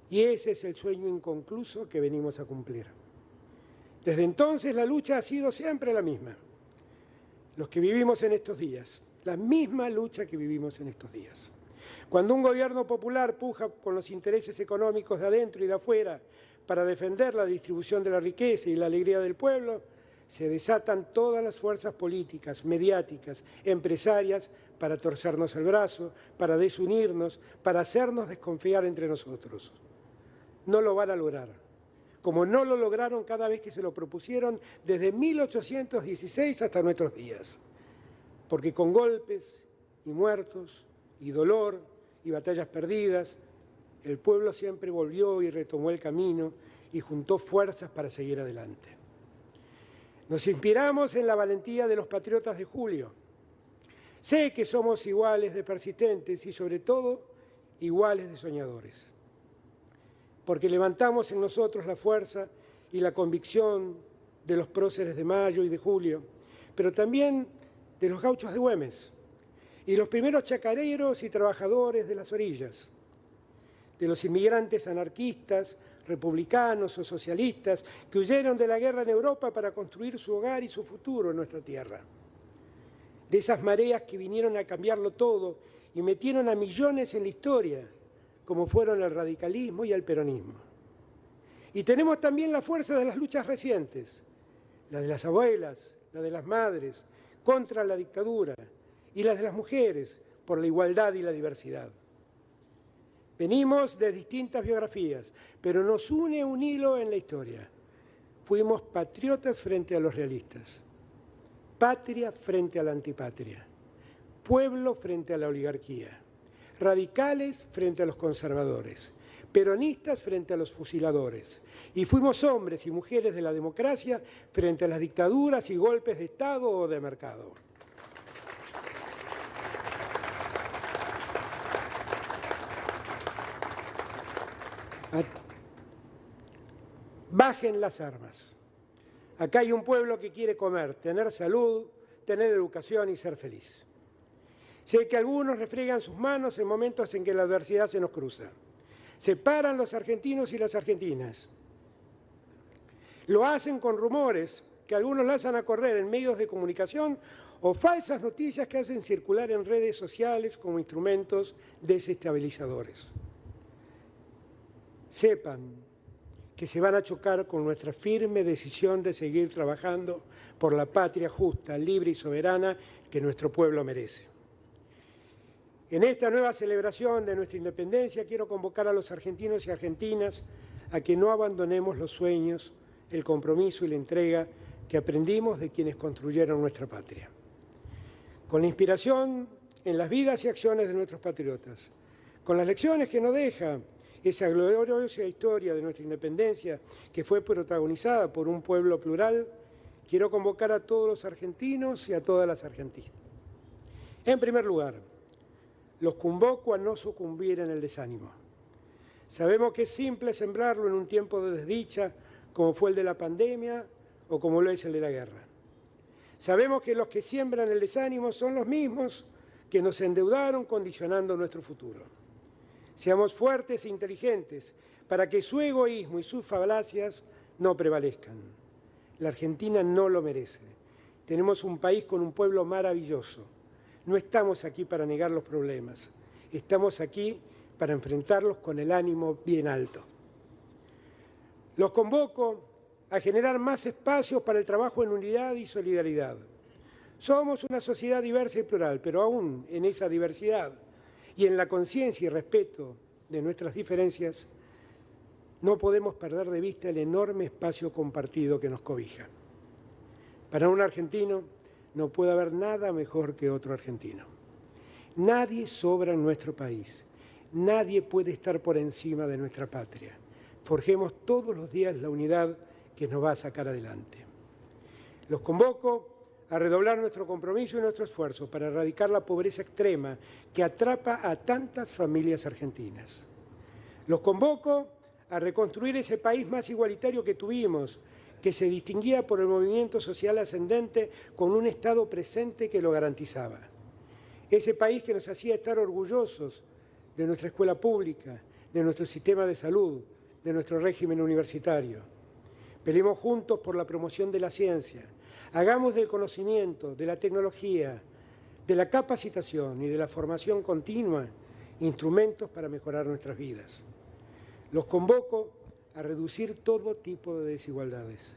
Y ese es el sueño inconcluso que venimos a cumplir. Desde entonces la lucha ha sido siempre la misma. Los que vivimos en estos días, la misma lucha que vivimos en estos días. Cuando un gobierno popular puja con los intereses económicos de adentro y de afuera para defender la distribución de la riqueza y la alegría del pueblo, se desatan todas las fuerzas políticas, mediáticas, empresarias para torcernos el brazo, para desunirnos, para hacernos desconfiar entre nosotros. No lo van a lograr, como no lo lograron cada vez que se lo propusieron desde 1816 hasta nuestros días, porque con golpes y muertos y dolor y batallas perdidas, el pueblo siempre volvió y retomó el camino y juntó fuerzas para seguir adelante. Nos inspiramos en la valentía de los patriotas de julio. Sé que somos iguales de persistentes y sobre todo iguales de soñadores, porque levantamos en nosotros la fuerza y la convicción de los próceres de Mayo y de Julio, pero también de los gauchos de Güemes y los primeros chacareros y trabajadores de las orillas, de los inmigrantes anarquistas, republicanos o socialistas que huyeron de la guerra en Europa para construir su hogar y su futuro en nuestra tierra. De esas mareas que vinieron a cambiarlo todo y metieron a millones en la historia, como fueron el radicalismo y el peronismo. Y tenemos también la fuerza de las luchas recientes, la de las abuelas, la de las madres, contra la dictadura, y las de las mujeres, por la igualdad y la diversidad. Venimos de distintas biografías, pero nos une un hilo en la historia. Fuimos patriotas frente a los realistas, patria frente a la antipatria, pueblo frente a la oligarquía, radicales frente a los conservadores, peronistas frente a los fusiladores. Y fuimos hombres y mujeres de la democracia frente a las dictaduras y golpes de Estado o de mercado. Bajen las armas. Acá hay un pueblo que quiere comer, tener salud, tener educación y ser feliz. Sé que algunos refriegan sus manos en momentos en que la adversidad se nos cruza. Separan los argentinos y las argentinas. Lo hacen con rumores que algunos lanzan a correr en medios de comunicación o falsas noticias que hacen circular en redes sociales como instrumentos desestabilizadores. Sepan que se van a chocar con nuestra firme decisión de seguir trabajando por la patria justa, libre y soberana que nuestro pueblo merece. En esta nueva celebración de nuestra independencia quiero convocar a los argentinos y argentinas a que no abandonemos los sueños, el compromiso y la entrega que aprendimos de quienes construyeron nuestra patria. Con la inspiración en las vidas y acciones de nuestros patriotas, con las lecciones que nos deja esa gloriosa historia de nuestra independencia que fue protagonizada por un pueblo plural, quiero convocar a todos los argentinos y a todas las argentinas. En primer lugar, Los convoco a no sucumbir en el desánimo. Sabemos que es simple sembrarlo en un tiempo de desdicha, como fue el de la pandemia o como lo es el de la guerra. Sabemos que los que siembran el desánimo son los mismos que nos endeudaron condicionando nuestro futuro. Seamos fuertes e inteligentes para que su egoísmo y sus falacias no prevalezcan. La Argentina no lo merece. Tenemos un país con un pueblo maravilloso. No estamos aquí para negar los problemas. Estamos aquí para enfrentarlos con el ánimo bien alto. Los convoco a generar más espacios para el trabajo en unidad y solidaridad. Somos una sociedad diversa y plural, pero aún en esa diversidad y en la conciencia y respeto de nuestras diferencias, no podemos perder de vista el enorme espacio compartido que nos cobija. Para un argentino no puede haber nada mejor que otro argentino. Nadie sobra en nuestro país. Nadie puede estar por encima de nuestra patria. Forjemos todos los días la unidad que nos va a sacar adelante. Los convoco a redoblar nuestro compromiso y nuestro esfuerzo para erradicar la pobreza extrema que atrapa a tantas familias argentinas. Los convoco a reconstruir ese país más igualitario que tuvimos, que se distinguía por el movimiento social ascendente con un Estado presente que lo garantizaba. Ese país que nos hacía estar orgullosos de nuestra escuela pública, de nuestro sistema de salud, de nuestro régimen universitario. Peleemos juntos por la promoción de la ciencia. Hagamos del conocimiento, de la tecnología, de la capacitación y de la formación continua instrumentos para mejorar nuestras vidas. Los convoco a reducir todo tipo de desigualdades,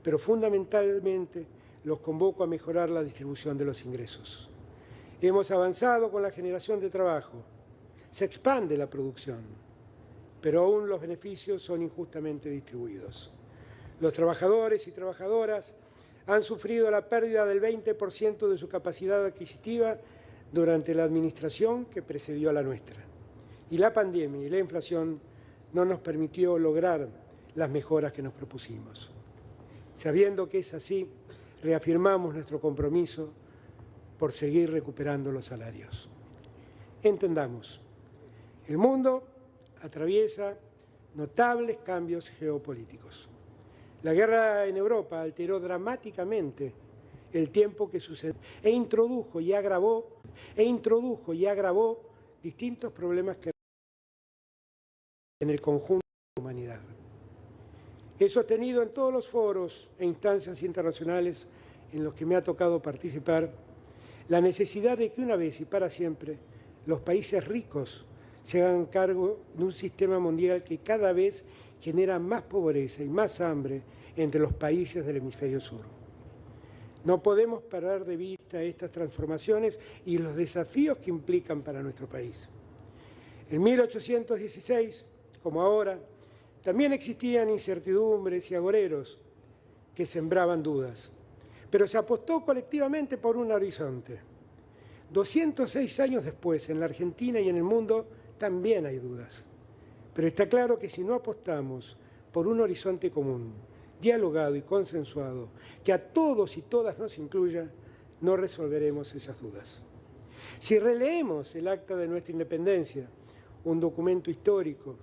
pero fundamentalmente los convoco a mejorar la distribución de los ingresos. Hemos avanzado con la generación de trabajo, se expande la producción, pero aún los beneficios son injustamente distribuidos. Los trabajadores y trabajadoras han sufrido la pérdida del 20% de su capacidad adquisitiva durante la administración que precedió a la nuestra. Y la pandemia y la inflación no nos permitió lograr las mejoras que nos propusimos. Sabiendo que es así, reafirmamos nuestro compromiso por seguir recuperando los salarios. Entendamos, el mundo atraviesa notables cambios geopolíticos. La guerra en Europa alteró dramáticamente el tiempo que sucedió e introdujo y agravó distintos problemas que en el conjunto de la humanidad. He sostenido en todos los foros e instancias internacionales en los que me ha tocado participar la necesidad de que una vez y para siempre los países ricos se hagan cargo de un sistema mundial que cada vez genera más pobreza y más hambre entre los países del hemisferio sur. No podemos perder de vista estas transformaciones y los desafíos que implican para nuestro país. En 1816, como ahora, también existían incertidumbres y agoreros que sembraban dudas, pero se apostó colectivamente por un horizonte. 206 años después, en la Argentina y en el mundo, también hay dudas. Pero está claro que si no apostamos por un horizonte común, dialogado y consensuado, que a todos y todas nos incluya, no resolveremos esas dudas. Si releemos el acta de nuestra independencia, un documento histórico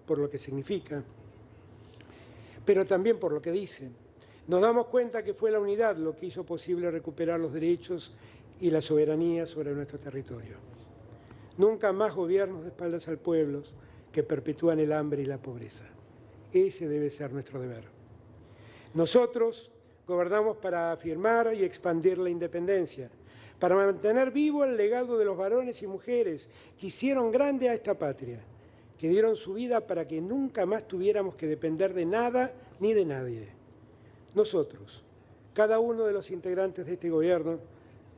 por lo que significa, pero también por lo que dice, nos damos cuenta que fue la unidad lo que hizo posible recuperar los derechos y la soberanía sobre nuestro territorio. Nunca más gobiernos de espaldas al pueblo que perpetúan el hambre y la pobreza. Ese debe ser nuestro deber. Nosotros gobernamos para afirmar y expandir la independencia, para mantener vivo el legado de los varones y mujeres que hicieron grande a esta patria, que dieron su vida para que nunca más tuviéramos que depender de nada ni de nadie. Nosotros, cada uno de los integrantes de este gobierno,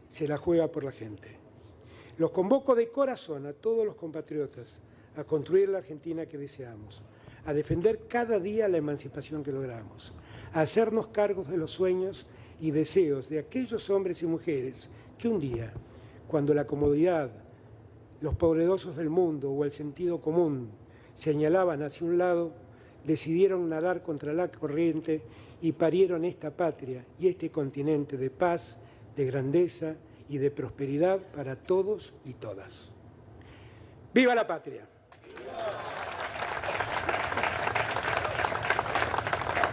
se la juega por la gente. Los convoco de corazón a todos los compatriotas a construir la Argentina que deseamos, a defender cada día la emancipación que logramos, a hacernos cargos de los sueños y deseos de aquellos hombres y mujeres que un día, cuando la comodidad, los poderosos del mundo o el sentido común señalaban hacia un lado, decidieron nadar contra la corriente y parieron esta patria y este continente de paz, de grandeza y de prosperidad para todos y todas. ¡Viva la patria!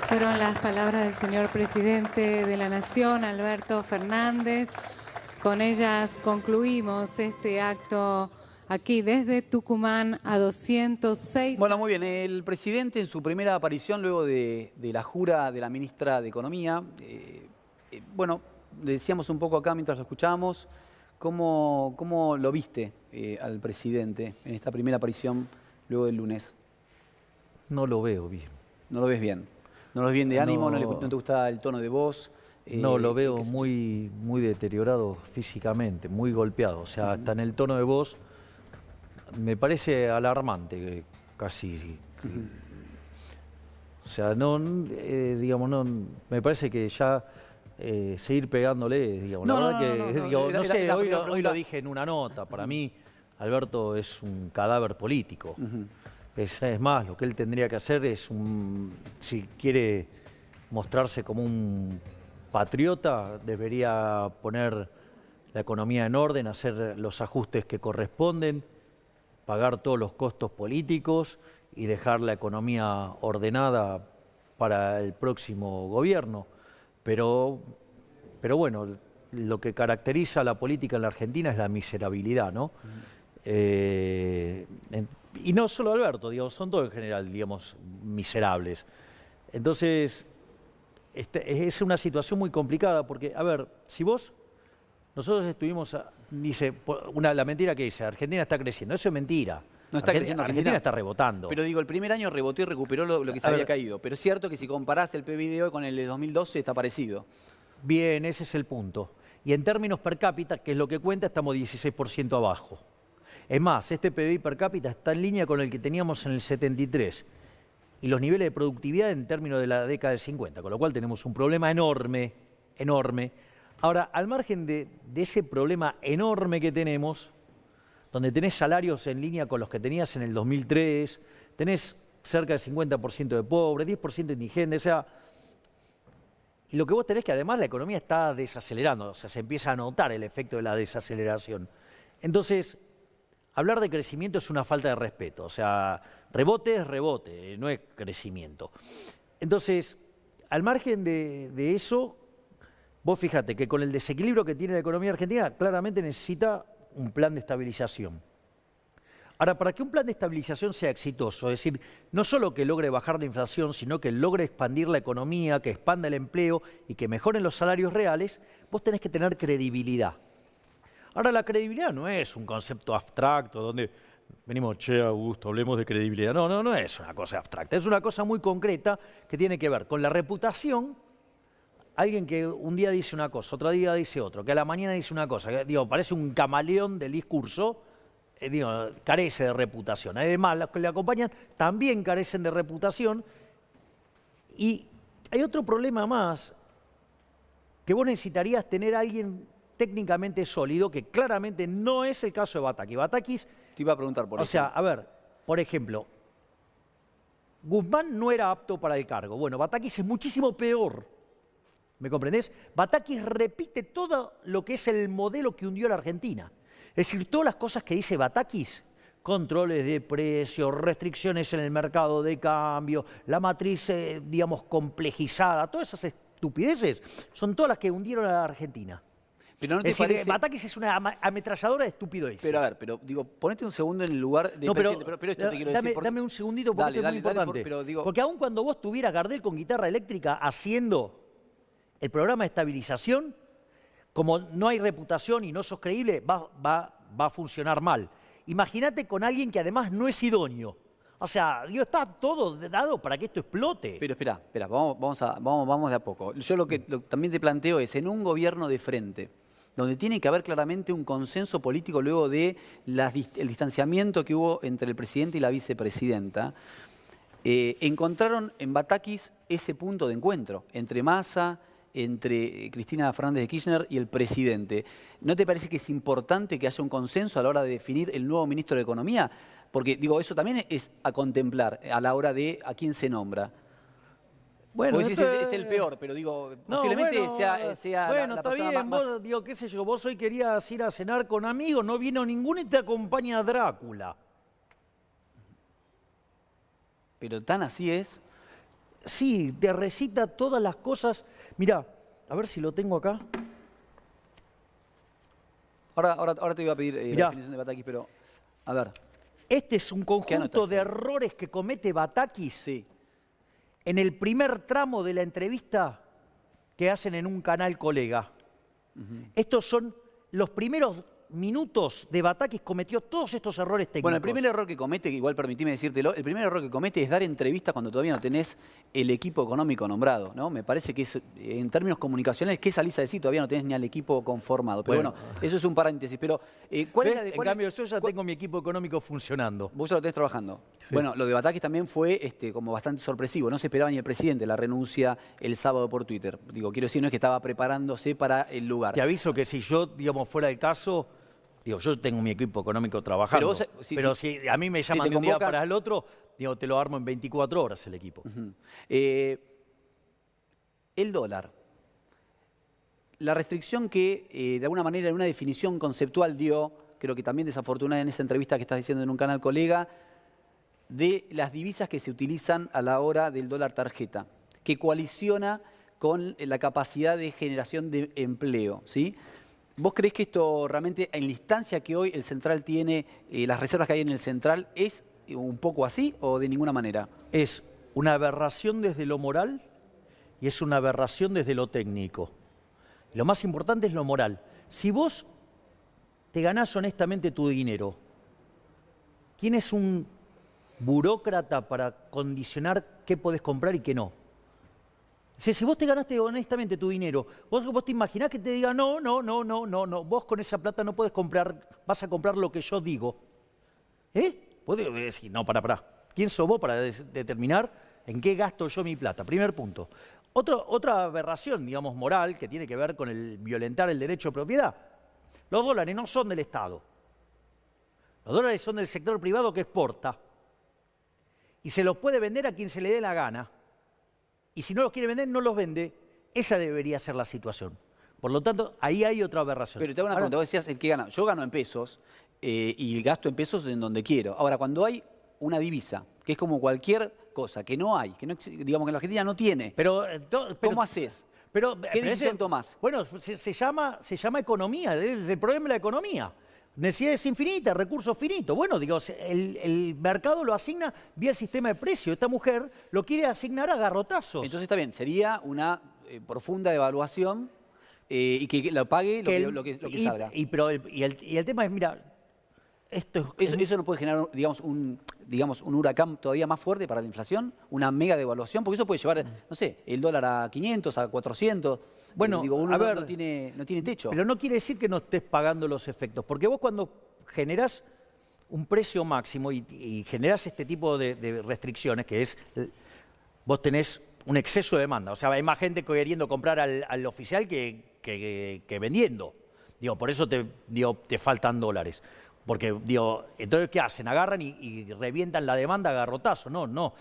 Fueron las palabras del señor presidente de la Nación, Alberto Fernández. Con ellas concluimos este acto aquí desde Tucumán a 206. Bueno, muy bien. El presidente en su primera aparición luego de la jura de la ministra de Economía, bueno, le decíamos un poco acá mientras lo escuchábamos, ¿cómo lo viste al presidente en esta primera aparición luego del lunes? No lo veo bien. ¿No lo ves bien? ¿No lo ves bien de ánimo? No. ¿No te gusta el tono de voz? No, lo veo muy deteriorado físicamente, muy golpeado. O sea, hasta en el tono de voz me parece alarmante, casi. O sea, digamos, me parece que ya seguir pegándole, digamos. La verdad que, no sé, hoy lo dije en una nota. Para mí, Alberto es un cadáver político. Es más, lo que él tendría que hacer es, si quiere mostrarse como un patriota, debería poner la economía en orden, hacer los ajustes que corresponden, pagar todos los costos políticos y dejar la economía ordenada para el próximo gobierno. Pero bueno, lo que caracteriza a la política en la Argentina es la miserabilidad, ¿no? Y no solo Alberto, digamos, son todos en general, digamos, miserables. Entonces, es una situación muy complicada porque, a ver, nosotros estuvimos, dice, la mentira que dice, Argentina está creciendo, eso es mentira. No está creciendo Argentina está rebotando. Pero digo, el primer año rebotó y recuperó lo que se había caído. Pero es cierto que si comparás el PBI de hoy con el de 2012 está parecido. Bien, ese es el punto. Y en términos per cápita, que es lo que cuenta, estamos 16% abajo. Es más, este PBI per cápita está en línea con el que teníamos en el 73 y los niveles de productividad en términos de la década del 50, con lo cual tenemos un problema enorme, enorme. Ahora, al margen de ese problema enorme que tenemos, donde tenés salarios en línea con los que tenías en el 2003, tenés cerca del 50% de pobres, 10% de indigentes, o sea, y lo que vos tenés que además la economía está desacelerando, o sea, se empieza a notar el efecto de la desaceleración. Entonces, hablar de crecimiento es una falta de respeto, o sea, rebote es rebote, no es crecimiento. Entonces, al margen de eso, vos fíjate que con el desequilibrio que tiene la economía argentina, claramente necesita un plan de estabilización. Ahora, para que un plan de estabilización sea exitoso, es decir, no solo que logre bajar la inflación, sino que logre expandir la economía, que expanda el empleo y que mejoren los salarios reales, vos tenés que tener credibilidad. Ahora, la credibilidad no es un concepto abstracto donde venimos, che, Augusto, hablemos de credibilidad. No es una cosa abstracta, es una cosa muy concreta que tiene que ver con la reputación. Alguien que un día dice una cosa, otro día dice otro, que a la mañana dice una cosa, que, digo, parece un camaleón del discurso, carece de reputación. Además, los que le acompañan también carecen de reputación. Y hay otro problema más, que vos necesitarías tener a alguien técnicamente sólido, que claramente no es el caso de Batakis. Batakis, te iba a preguntar por eso. O sea, a ver, por ejemplo, Guzmán no era apto para el cargo. Bueno, Batakis es muchísimo peor. ¿Me comprendés? Batakis repite todo lo que es el modelo que hundió a la Argentina. Es decir, todas las cosas que dice Batakis, controles de precios, restricciones en el mercado de cambio, la matriz, digamos, complejizada, todas esas estupideces son todas las que hundieron a la Argentina. Pero no te es decir, parece... Batakis es una ametralladora de estupideces. Pero a ver, digo, ponete un segundo en el lugar de presidente. Pero esto te quiero decir... Dame un segundito porque esto es muy importante. Porque aun cuando vos tuvieras Gardel con guitarra eléctrica haciendo el programa de estabilización, como no hay reputación y no sos creíble, va a funcionar mal. Imagínate con alguien que además no es idóneo. O sea, está todo dado para que esto explote. Pero espera, vamos de a poco. Yo lo que también te planteo es, en un gobierno de frente, donde tiene que haber claramente un consenso político luego de el distanciamiento que hubo entre el presidente y la vicepresidenta, encontraron en Batakis ese punto de encuentro entre Massa, entre Cristina Fernández de Kirchner y el presidente. ¿No te parece que es importante que haya un consenso a la hora de definir el nuevo ministro de Economía? Porque, digo, eso también es a contemplar a la hora de a quién se nombra. Bueno, es el peor, pero digo, posiblemente sea bueno, la está persona bien, más... vos, digo, qué sé yo, vos hoy querías ir a cenar con amigos, no vino ninguno y te acompaña Drácula. Pero tan así es. Sí, te recita todas las cosas. Mirá, a ver si lo tengo acá. Ahora te voy a pedir la definición de Batakis, pero a ver. Este es un conjunto de errores que comete Batakis en el primer tramo de la entrevista que hacen en un canal colega. Estos son los primeros minutos de Batakis, cometió todos estos errores técnicos. Bueno, el primer error que comete, igual permitime decírtelo, el primer error que comete es dar entrevistas cuando todavía no tenés el equipo económico nombrado, ¿no? Me parece que es, en términos comunicacionales, ¿qué salís a decir? Todavía no tenés ni al equipo conformado. Pero bueno, eso es un paréntesis. Pero, ¿cuál en cambio, yo ya tengo mi equipo económico funcionando. Vos ya lo tenés trabajando. Sí. Bueno, lo de Batakis también fue como bastante sorpresivo. No se esperaba ni el presidente la renuncia el sábado por Twitter. Digo, quiero decir, no es que estaba preparándose para el lugar. Te aviso que si yo, digamos, fuera el caso... Digo, yo tengo mi equipo económico trabajando, pero si a mí me llaman de un día para el otro, digo, te lo armo en 24 horas el equipo. El dólar. La restricción que, de alguna manera, en una definición conceptual dio, creo que también desafortunada en esa entrevista que estás diciendo en un canal colega, de las divisas que se utilizan a la hora del dólar tarjeta, que coaliciona con la capacidad de generación de empleo, ¿sí? ¿Vos creés que esto realmente, en la instancia que hoy el Central tiene, las reservas que hay en el Central, es un poco así o de ninguna manera? Es una aberración desde lo moral y es una aberración desde lo técnico. Lo más importante es lo moral. Si vos te ganás honestamente tu dinero, ¿quién es un burócrata para condicionar qué podés comprar y qué no? Si vos te ganaste honestamente tu dinero, vos te imaginás que te diga no, vos con esa plata no podés comprar, vas a comprar lo que yo digo. Podés decir, no, pará. ¿Quién sos vos para determinar en qué gasto yo mi plata? Primer punto. Otra aberración, digamos, moral, que tiene que ver con el violentar el derecho de propiedad. Los dólares no son del Estado. Los dólares son del sector privado que exporta. Y se los puede vender a quien se le dé la gana. Y si no los quiere vender, no los vende. Esa debería ser la situación. Por lo tanto, ahí hay otra aberración. Pero te hago una pregunta. Vos decías, el que gana. Yo gano en pesos y gasto en pesos en donde quiero. Ahora, cuando hay una divisa, que es como cualquier cosa, que no hay, digamos que en la Argentina no tiene, ¿cómo haces? ¿Qué decisión tomás? Bueno, se llama economía. El problema es la economía. Necesidades infinitas, recursos finitos. Bueno, digo, el mercado lo asigna vía el sistema de precios. Esta mujer lo quiere asignar a garrotazos. Entonces está bien, sería una profunda evaluación y que lo pague lo que salga. Y el tema es, mira, ¿Eso no puede generar, digamos, un huracán todavía más fuerte para la inflación? ¿Una mega devaluación? Porque eso puede llevar, no sé, el dólar a 500, a 400... Bueno, uno a ver, no tiene techo. Pero no quiere decir que no estés pagando los efectos, porque vos cuando generás un precio máximo y generás este tipo de restricciones, que es, vos tenés un exceso de demanda, o sea, hay más gente queriendo comprar al oficial que vendiendo. Digo, por eso te faltan dólares. Porque, entonces, ¿qué hacen? Agarran y revientan la demanda a garrotazo. No.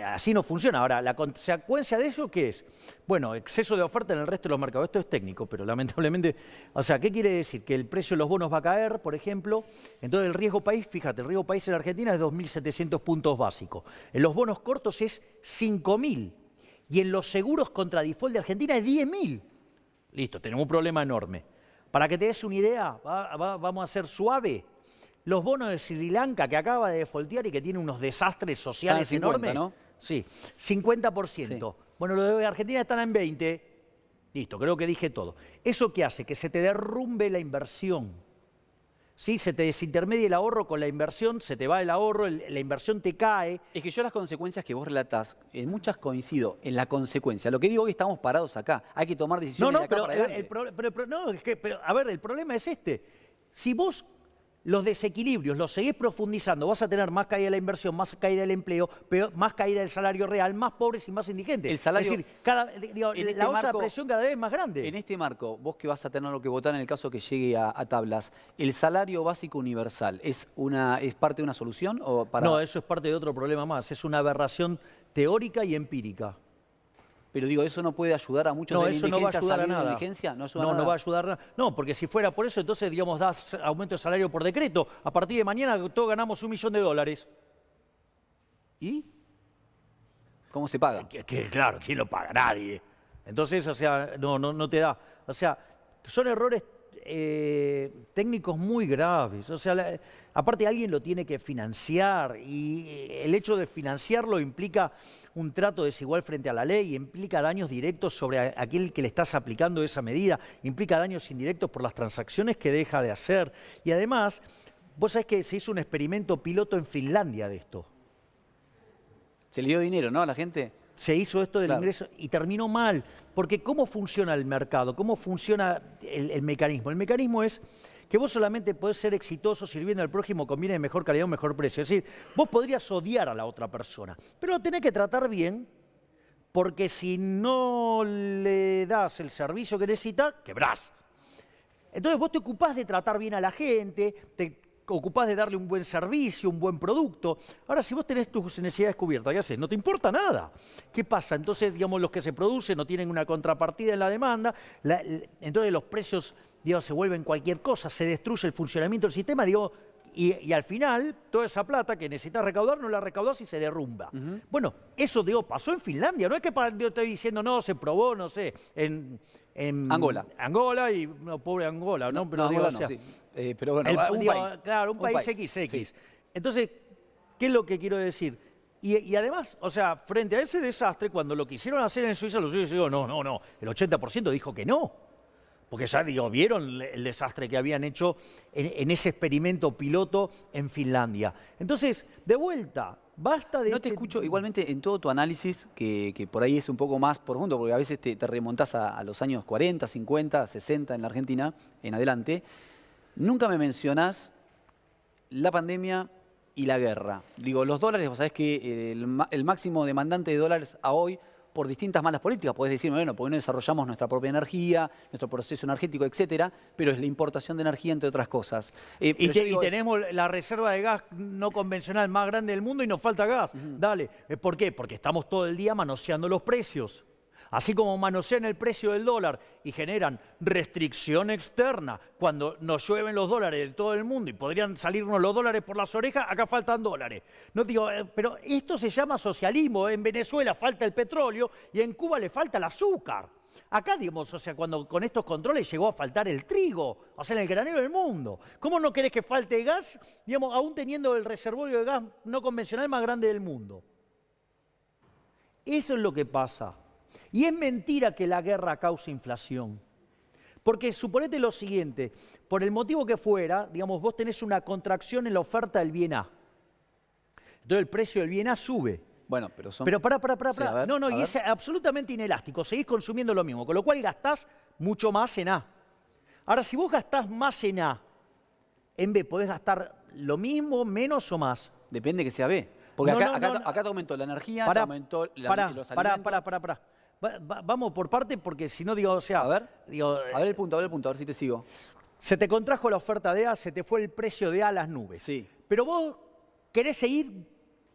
Así no funciona. Ahora, ¿la consecuencia de eso qué es? Bueno, exceso de oferta en el resto de los mercados. Esto es técnico, pero lamentablemente... O sea, ¿qué quiere decir? Que el precio de los bonos va a caer, por ejemplo. Entonces, el riesgo país, fíjate, el riesgo país en la Argentina es 2.700 puntos básicos. En los bonos cortos es 5.000. Y en los seguros contra default de Argentina es 10.000. Listo, tenemos un problema enorme. Para que te des una idea, vamos a ser suave. Los bonos de Sri Lanka, que acaba de defaultear y que tiene unos desastres sociales 50, enormes. ¿no? Sí, 50%. Sí. Bueno, los de Argentina están en 20%. Listo, creo que dije todo. ¿Eso qué hace? Que se te derrumbe la inversión. ¿Sí? Se te desintermedia el ahorro con la inversión, se te va el ahorro, la inversión te cae. Es que yo las consecuencias que vos relatás, en muchas coincido en la consecuencia. Lo que digo es que estamos parados acá. Hay que tomar decisiones de acá para adelante. El problema es este. Si vos los desequilibrios los seguís profundizando, vas a tener más caída de la inversión, más caída del empleo, más caída del salario real, más pobres y más indigentes. El salario, es decir, la osa de presión cada vez es más grande. En este marco, vos que vas a tener lo que votar en el caso que llegue a tablas, ¿el salario básico universal es parte de una solución? No, eso es parte de otro problema más. Es una aberración teórica y empírica. Pero digo, ¿eso no puede ayudar a muchos de la indigencia a salir de la indigencia? No va a ayudar a nada. No, porque si fuera por eso, entonces, das aumento de salario por decreto. A partir de mañana todos ganamos $1 millón. ¿Y? ¿Cómo se paga? Claro, ¿quién lo paga? Nadie. Entonces, o sea, no te da. O sea, son errores técnicos muy graves. O sea, aparte alguien lo tiene que financiar y el hecho de financiarlo implica un trato desigual frente a la ley, implica daños directos sobre aquel que le estás aplicando esa medida, implica daños indirectos por las transacciones que deja de hacer. Y además, vos sabés que se hizo un experimento piloto en Finlandia de esto. Se le dio dinero, ¿no? A la gente. Se hizo esto del Claro. ingreso y terminó mal, porque ¿cómo funciona el mercado? ¿Cómo funciona el mecanismo? El mecanismo es que vos solamente podés ser exitoso sirviendo al prójimo con bienes de mejor calidad o mejor precio. Es decir, vos podrías odiar a la otra persona, pero lo tenés que tratar bien, porque si no le das el servicio que necesita, quebrás. Entonces vos te ocupás de tratar bien a la gente, te ocupás de darle un buen servicio, un buen producto. Ahora, si vos tenés tus necesidades cubiertas, ¿qué haces? No te importa nada. ¿Qué pasa? Entonces, digamos, los que se producen no tienen una contrapartida en la demanda, entonces los precios, digamos, se vuelven cualquier cosa, se destruye el funcionamiento del sistema, digo, y al final, toda esa plata que necesitas recaudar, no la recaudás y se derrumba. Bueno, eso, digo, pasó en Finlandia. No es que yo estoy diciendo, no, se probó, no sé, en Angola. Angola y, no, pobre Angola, ¿no? Pero digo, Angola o sea, no, sí. Pero bueno, un digo, país. claro, un país XX. Sí. Entonces, ¿qué es lo que quiero decir? Y además, o sea, frente a ese desastre, cuando lo quisieron hacer en Suiza, los suizos dijeron, no, el 80% dijo que no. Porque ya, digo, vieron el desastre que habían hecho en ese experimento piloto en Finlandia. Entonces, de vuelta, basta de... No te escucho, igualmente en todo tu análisis, que por ahí es un poco más profundo, porque a veces te remontás a los años 40, 50, 60 en la Argentina, en adelante, nunca me mencionás la pandemia y la guerra. Digo, los dólares, vos sabés que el máximo demandante de dólares a hoy, por distintas malas políticas, podés decirme, bueno, porque no desarrollamos nuestra propia energía, nuestro proceso energético, etcétera, pero es la importación de energía, entre otras cosas. Y tenemos la reserva de gas no convencional más grande del mundo y nos falta gas. Dale. ¿Por qué? Porque estamos todo el día manoseando los precios. Así como manosean el precio del dólar y generan restricción externa cuando nos llueven los dólares de todo el mundo y podrían salirnos los dólares por las orejas, acá faltan dólares. No digo, pero esto se llama socialismo. En Venezuela falta el petróleo y en Cuba le falta el azúcar. Acá, digamos, o sea, cuando con estos controles llegó a faltar el trigo, o sea, en el granero del mundo. ¿Cómo no querés que falte gas, digamos, aún teniendo el reservorio de gas no convencional más grande del mundo? Eso es lo que pasa. Y es mentira que la guerra cause inflación. Porque suponete lo siguiente, por el motivo que fuera, digamos, vos tenés una contracción en la oferta del bien A. Entonces el precio del bien A sube. Bueno, pero son... Pero pará. Sí, a ver, No, y es absolutamente inelástico. Seguís consumiendo lo mismo, con lo cual gastás mucho más en A. Ahora, si vos gastás más en A, en B, ¿podés gastar lo mismo, menos o más? Depende que sea B. Porque No, acá te aumentó la energía, te aumentó los alimentos. Pará. Vamos por parte porque si no, digo, o sea... A ver, digo, a ver el punto, a ver si te sigo. Se te contrajo la oferta de A, se te fue el precio de A a las nubes. Sí. Pero vos querés seguir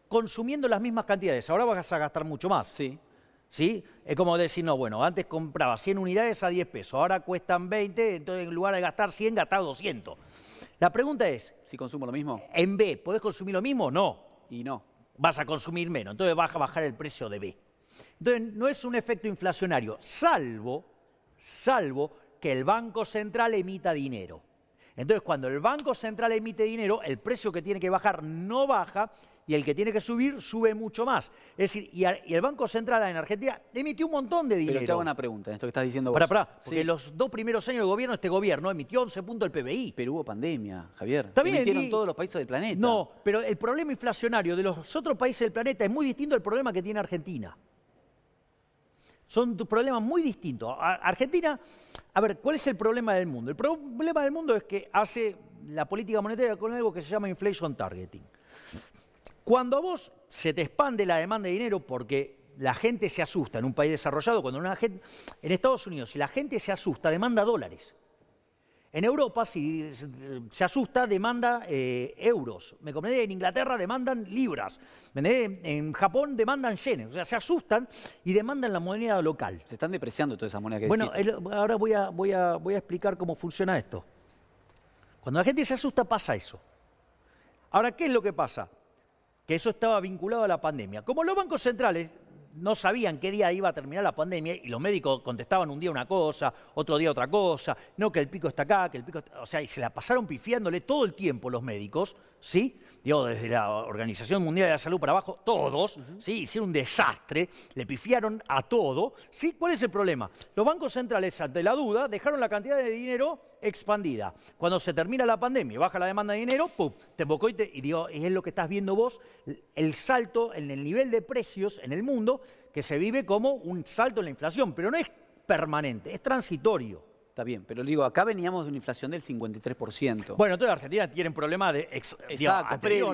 consumiendo las mismas cantidades. Ahora vas a gastar mucho más. Sí. ¿Sí? Es como decir, no, bueno, antes compraba 100 unidades a 10 pesos, ahora cuestan 20, entonces en lugar de gastar 100, gastás 200. La pregunta es... ¿Si consumo lo mismo? ¿En B podés consumir lo mismo? No. Y no. Vas a consumir menos, entonces vas a bajar el precio de B. Entonces, no es un efecto inflacionario, salvo que el Banco Central emita dinero. Entonces, cuando el Banco Central emite dinero, el precio que tiene que bajar no baja y el que tiene que subir sube mucho más. Es decir, y el Banco Central en Argentina emitió un montón de dinero. Pero te hago una pregunta en esto que estás diciendo vos. Pará, porque Sí. los 2 primeros años de gobierno, este gobierno emitió 11 puntos del PBI. Pero hubo pandemia, Javier. Está bien, Emitieron todos los países del planeta. No, pero el problema inflacionario de los otros países del planeta es muy distinto al problema que tiene Argentina. Son problemas muy distintos. Argentina, a ver, ¿cuál es el problema del mundo? El problema del mundo es que hace la política monetaria con algo que se llama inflation targeting. Cuando a vos se te expande la demanda de dinero porque la gente se asusta en un país desarrollado, en Estados Unidos, si la gente se asusta, demanda dólares. En Europa, si se asusta, demanda euros. ¿Me comprendés? En Inglaterra demandan libras. ¿Me entendés? En Japón demandan yenes. O sea, se asustan y demandan la moneda local. Se están depreciando todas esas monedas que Bueno, dijiste. ahora voy a explicar cómo funciona esto. Cuando la gente se asusta, pasa eso. Ahora, ¿qué es lo que pasa? Que eso estaba vinculado a la pandemia. Como los bancos centrales no sabían qué día iba a terminar la pandemia y los médicos contestaban un día una cosa, otro día otra cosa, no, que el pico está acá, que el pico está... O sea, y se la pasaron pifiándole todo el tiempo los médicos, ¿sí? Digo, desde la Organización Mundial de la Salud para abajo, todos, ¿sí? Hicieron un desastre, le pifiaron a todo, ¿sí? ¿Cuál es el problema? Los bancos centrales, ante la duda, dejaron la cantidad de dinero expandida. Cuando se termina la pandemia, baja la demanda de dinero, ¡pum!, te embocó y digo, es lo que estás viendo vos, el salto en el nivel de precios en el mundo, que se vive como un salto en la inflación, pero no es permanente, es transitorio. Está bien, pero digo, acá veníamos de una inflación del 53%. Bueno, entonces Argentina tiene problemas de Exacto, previo,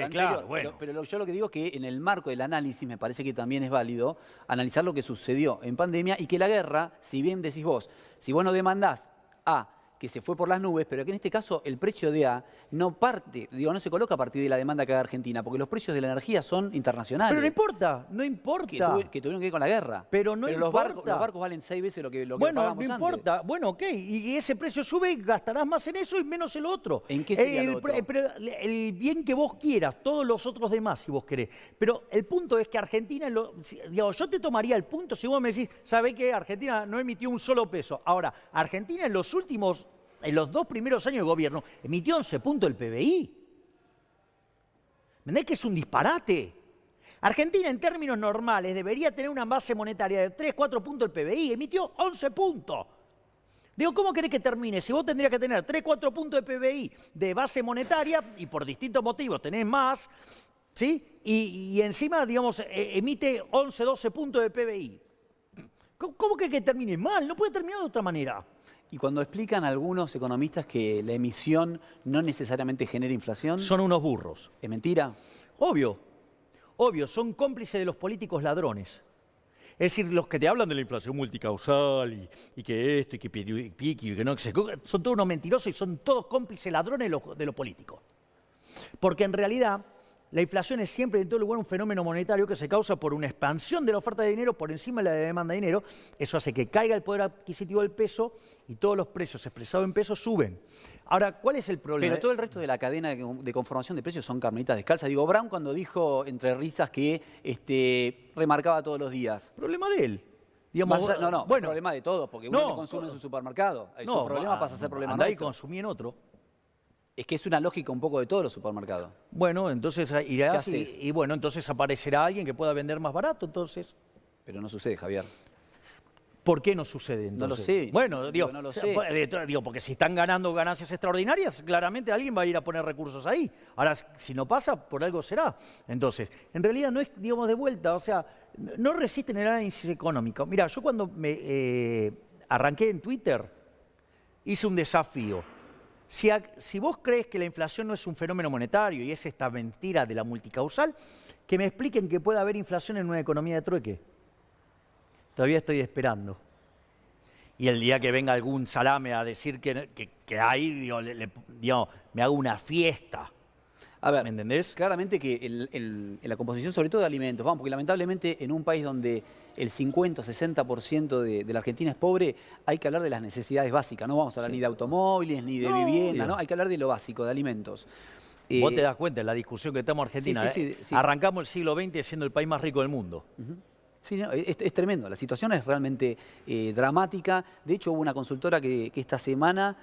claro, bueno. pero yo lo que digo es que en el marco del análisis me parece que también es válido analizar lo que sucedió en pandemia y que la guerra, si bien decís vos, si vos no demandás A, que se fue por las nubes, pero que en este caso el precio de A no parte, digo, no se coloca a partir de la demanda que haga Argentina, porque los precios de la energía son internacionales. Pero no importa, no importa. Que tuvieron que ir con la guerra. Pero no importa. Los barcos valen 6 veces lo que bueno, pagamos no antes. importa. Bueno, ok. Y ese precio sube y gastarás más en eso y menos en lo otro. ¿En qué sería lo otro? Pero el bien que vos quieras, todos los otros demás, si vos querés. Pero el punto es que Argentina, digo, yo te tomaría el punto si vos me decís, ¿sabés qué? Argentina no emitió un solo peso. Ahora, Argentina en los 2 primeros años de gobierno, emitió 11 puntos del PBI. ¿Entendés que es un disparate? Argentina, en términos normales, debería tener una base monetaria de 3, 4 puntos del PBI. Emitió 11 puntos. Digo, ¿cómo querés que termine? Si vos tendrías que tener 3, 4 puntos de PBI de base monetaria, y por distintos motivos tenés más, ¿sí? Y encima, digamos, emite 11, 12 puntos de PBI. ¿Cómo querés que termine? Mal, no puede terminar de otra manera. Y cuando explican algunos economistas que la emisión no necesariamente genera inflación... Son unos burros. ¿Es mentira? Obvio, son cómplices de los políticos ladrones. Es decir, los que te hablan de la inflación multicausal y que esto y que piqui y que no, son todos unos mentirosos y son todos cómplices ladrones de los políticos. Porque en realidad la inflación es siempre en todo lugar un fenómeno monetario que se causa por una expansión de la oferta de dinero por encima de la demanda de dinero. Eso hace que caiga el poder adquisitivo del peso y todos los precios expresados en pesos suben. Ahora, ¿cuál es el problema? Pero todo el resto de la cadena de conformación de precios son carmelitas descalzas. Digo, Brown cuando dijo entre risas que remarcaba todos los días. Problema de él. Digamos, bueno, problema de todos, porque uno consume en su supermercado. Su problema pasa a ser problema nuestro. Andá y consumí en otro. Es que es una lógica un poco de todos los supermercados. Bueno, entonces irás y bueno, entonces aparecerá alguien que pueda vender más barato, entonces. Pero no sucede, Javier. ¿Por qué no sucede entonces? No lo sé. Bueno, digo, no lo sé. Digo, porque si están ganando ganancias extraordinarias, claramente alguien va a ir a poner recursos ahí. Ahora, si no pasa, por algo será. Entonces, en realidad no es, digamos, de vuelta, o sea, no resisten el análisis económico. Mira, yo cuando me arranqué en Twitter, hice un desafío. Si vos crees que la inflación no es un fenómeno monetario y es esta mentira de la multicausal, que me expliquen que puede haber inflación en una economía de trueque. Todavía estoy esperando. Y el día que venga algún salame a decir que ahí, digo, me hago una fiesta. A ver, ¿me entendés? Claramente que en la composición, sobre todo de alimentos, porque lamentablemente en un país donde el 50 o 60% de la Argentina es pobre, hay que hablar de las necesidades básicas. No vamos a hablar ni de automóviles, ni de vivienda, ¿no? Hay que hablar de lo básico, de alimentos. Vos te das cuenta de la discusión que estamos en Argentina. Sí. Arrancamos el siglo XX siendo el país más rico del mundo. Sí, no, es tremendo. La situación es realmente dramática. De hecho, hubo una consultora que esta semana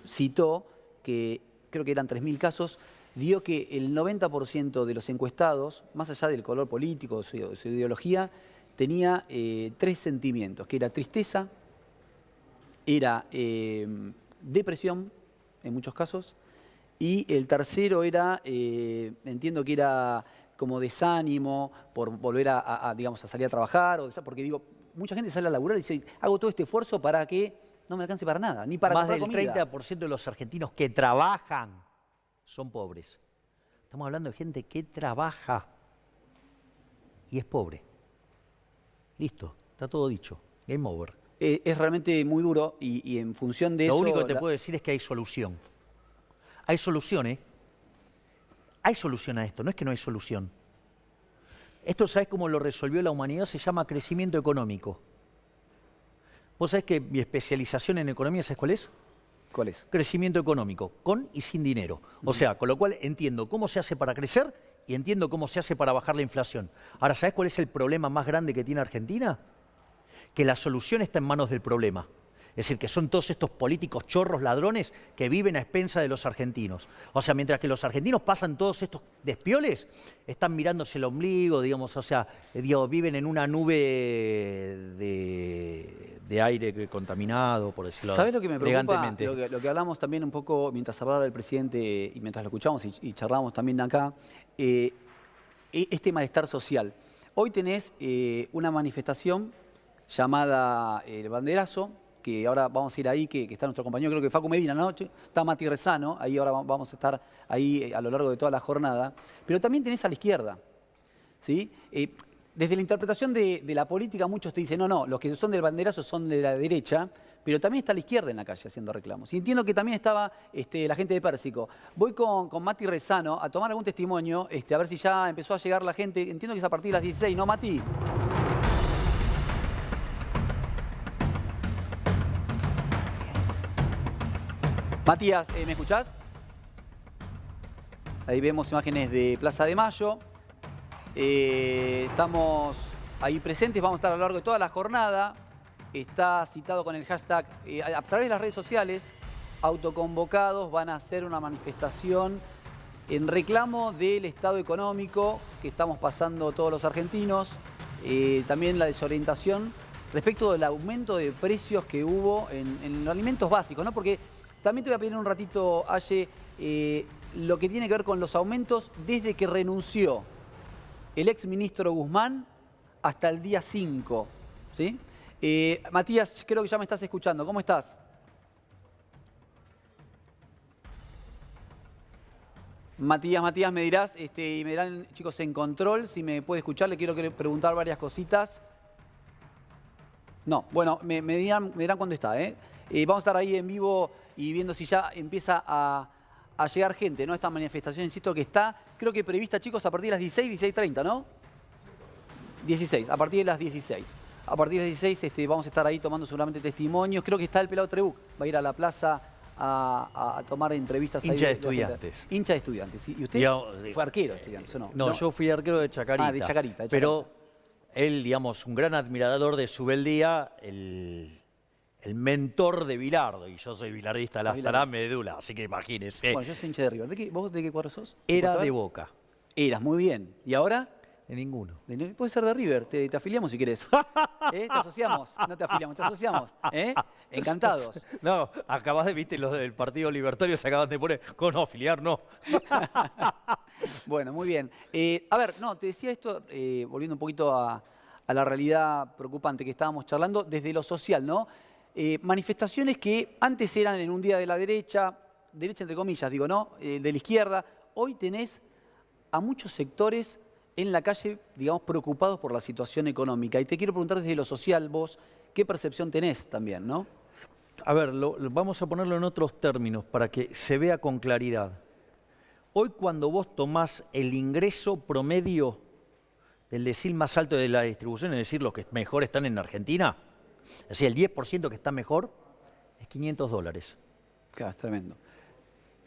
citó que creo que eran 3.000 casos, dio que el 90% de los encuestados, más allá del color político, su ideología, tenía 3 sentimientos, que era tristeza, era depresión, en muchos casos, y el tercero era, entiendo que era como desánimo por volver digamos, a salir a trabajar, porque digo, mucha gente sale a laburar y dice, hago todo este esfuerzo para que no me alcance para nada, ni para comprar comida. Más del 30% de los argentinos que trabajan son pobres. Estamos hablando de gente que trabaja y es pobre. Listo, está todo dicho. Game over. Es realmente muy duro y en función de eso... Lo único que te puedo decir es que hay solución. Hay solución, ¿eh? Hay solución a esto, no es que no hay solución. Esto, ¿sabes cómo lo resolvió la humanidad? Se llama crecimiento económico. ¿Vos sabés que mi especialización en economía, ¿sabés cuál es? ¿Cuál es? Crecimiento económico, con y sin dinero. O sea, con lo cual entiendo cómo se hace para crecer y entiendo cómo se hace para bajar la inflación. Ahora, ¿sabés cuál es el problema más grande que tiene Argentina? Que la solución está en manos del problema. Es decir, que son todos estos políticos chorros, ladrones, que viven a expensa de los argentinos. O sea, mientras que los argentinos pasan todos estos despioles, están mirándose el ombligo, digamos, o sea, viven en una nube de aire contaminado, por decirlo ¿Sabés lo que me preocupa? elegantemente. Lo que hablamos también un poco mientras hablaba el presidente y mientras lo escuchamos y charlamos también de acá, este malestar social. Hoy tenés una manifestación llamada el Banderazo, que ahora vamos a ir ahí, que está nuestro compañero, creo que Facu Medina, ¿no? Está Mati Rezano, ahí ahora vamos a estar ahí a lo largo de toda la jornada. Pero también tenés a la izquierda, ¿sí? Desde la interpretación de la política, muchos te dicen, no, los que son del Banderazo son de la derecha, pero también está la izquierda en la calle haciendo reclamos. Y entiendo que también estaba la gente de Pérsico. Voy con Mati Rezano a tomar algún testimonio, a ver si ya empezó a llegar la gente. Entiendo que es a partir de las 16, ¿no, Mati? Matías, ¿me escuchás? Ahí vemos imágenes de Plaza de Mayo. Estamos ahí presentes, vamos a estar a lo largo de toda la jornada. Está citado con el hashtag, a través de las redes sociales, autoconvocados, van a hacer una manifestación en reclamo del estado económico que estamos pasando todos los argentinos. También la desorientación respecto del aumento de precios que hubo en los alimentos básicos, ¿no? Porque también te voy a pedir un ratito, Aye, lo que tiene que ver con los aumentos desde que renunció el exministro Guzmán hasta el día 5, ¿sí? Matías, creo que ya me estás escuchando. ¿Cómo estás? Matías, me dirás, y me dirán, chicos, en control, si me puede escuchar, le quiero preguntar varias cositas. No, bueno, me dirán cuándo está, vamos a estar ahí en vivo y viendo si ya empieza a llegar gente, ¿no? Esta manifestación, insisto, que está, creo que prevista, chicos, a partir de las 16, 16:30, ¿no? 16, a partir de las 16. A partir de las 16 vamos a estar ahí tomando seguramente testimonios. Creo que está el pelado Trebuch, va a ir a la plaza a tomar entrevistas. Hincha ahí de Estudiantes. Hincha de Estudiantes. ¿Y usted fue arquero de Estudiantes o no? No, yo fui arquero de Chacarita. Ah, de Chacarita. Pero él, digamos, un gran admirador de Subeldía, el mentor de Bilardo, y yo soy bilardista hasta la médula, así que imagínese. Bueno, yo soy hincha de River. ¿Vos de qué cuadro sos? Era de Boca. Eras, muy bien. ¿Y ahora? De ninguno. Puede ser de River, te afiliamos si querés. Te asociamos, no te afiliamos, te asociamos. Encantados. No, acabás de, viste, los del Partido Libertario se acaban de poner, con no, afiliar no. Bueno, muy bien. A ver, no, te decía esto, volviendo un poquito a la realidad preocupante que estábamos charlando, desde lo social, ¿no? Manifestaciones que antes eran en un día de la derecha entre comillas, digo, ¿no? De la izquierda. Hoy tenés a muchos sectores en la calle, digamos, preocupados por la situación económica. Y te quiero preguntar desde lo social, vos, ¿qué percepción tenés también, no? A ver, vamos a ponerlo en otros términos para que se vea con claridad. Hoy cuando vos tomás el ingreso promedio del decil más alto de la distribución, es decir, los que mejor están en Argentina, es decir, el 10% que está mejor, es $500. Claro, es tremendo.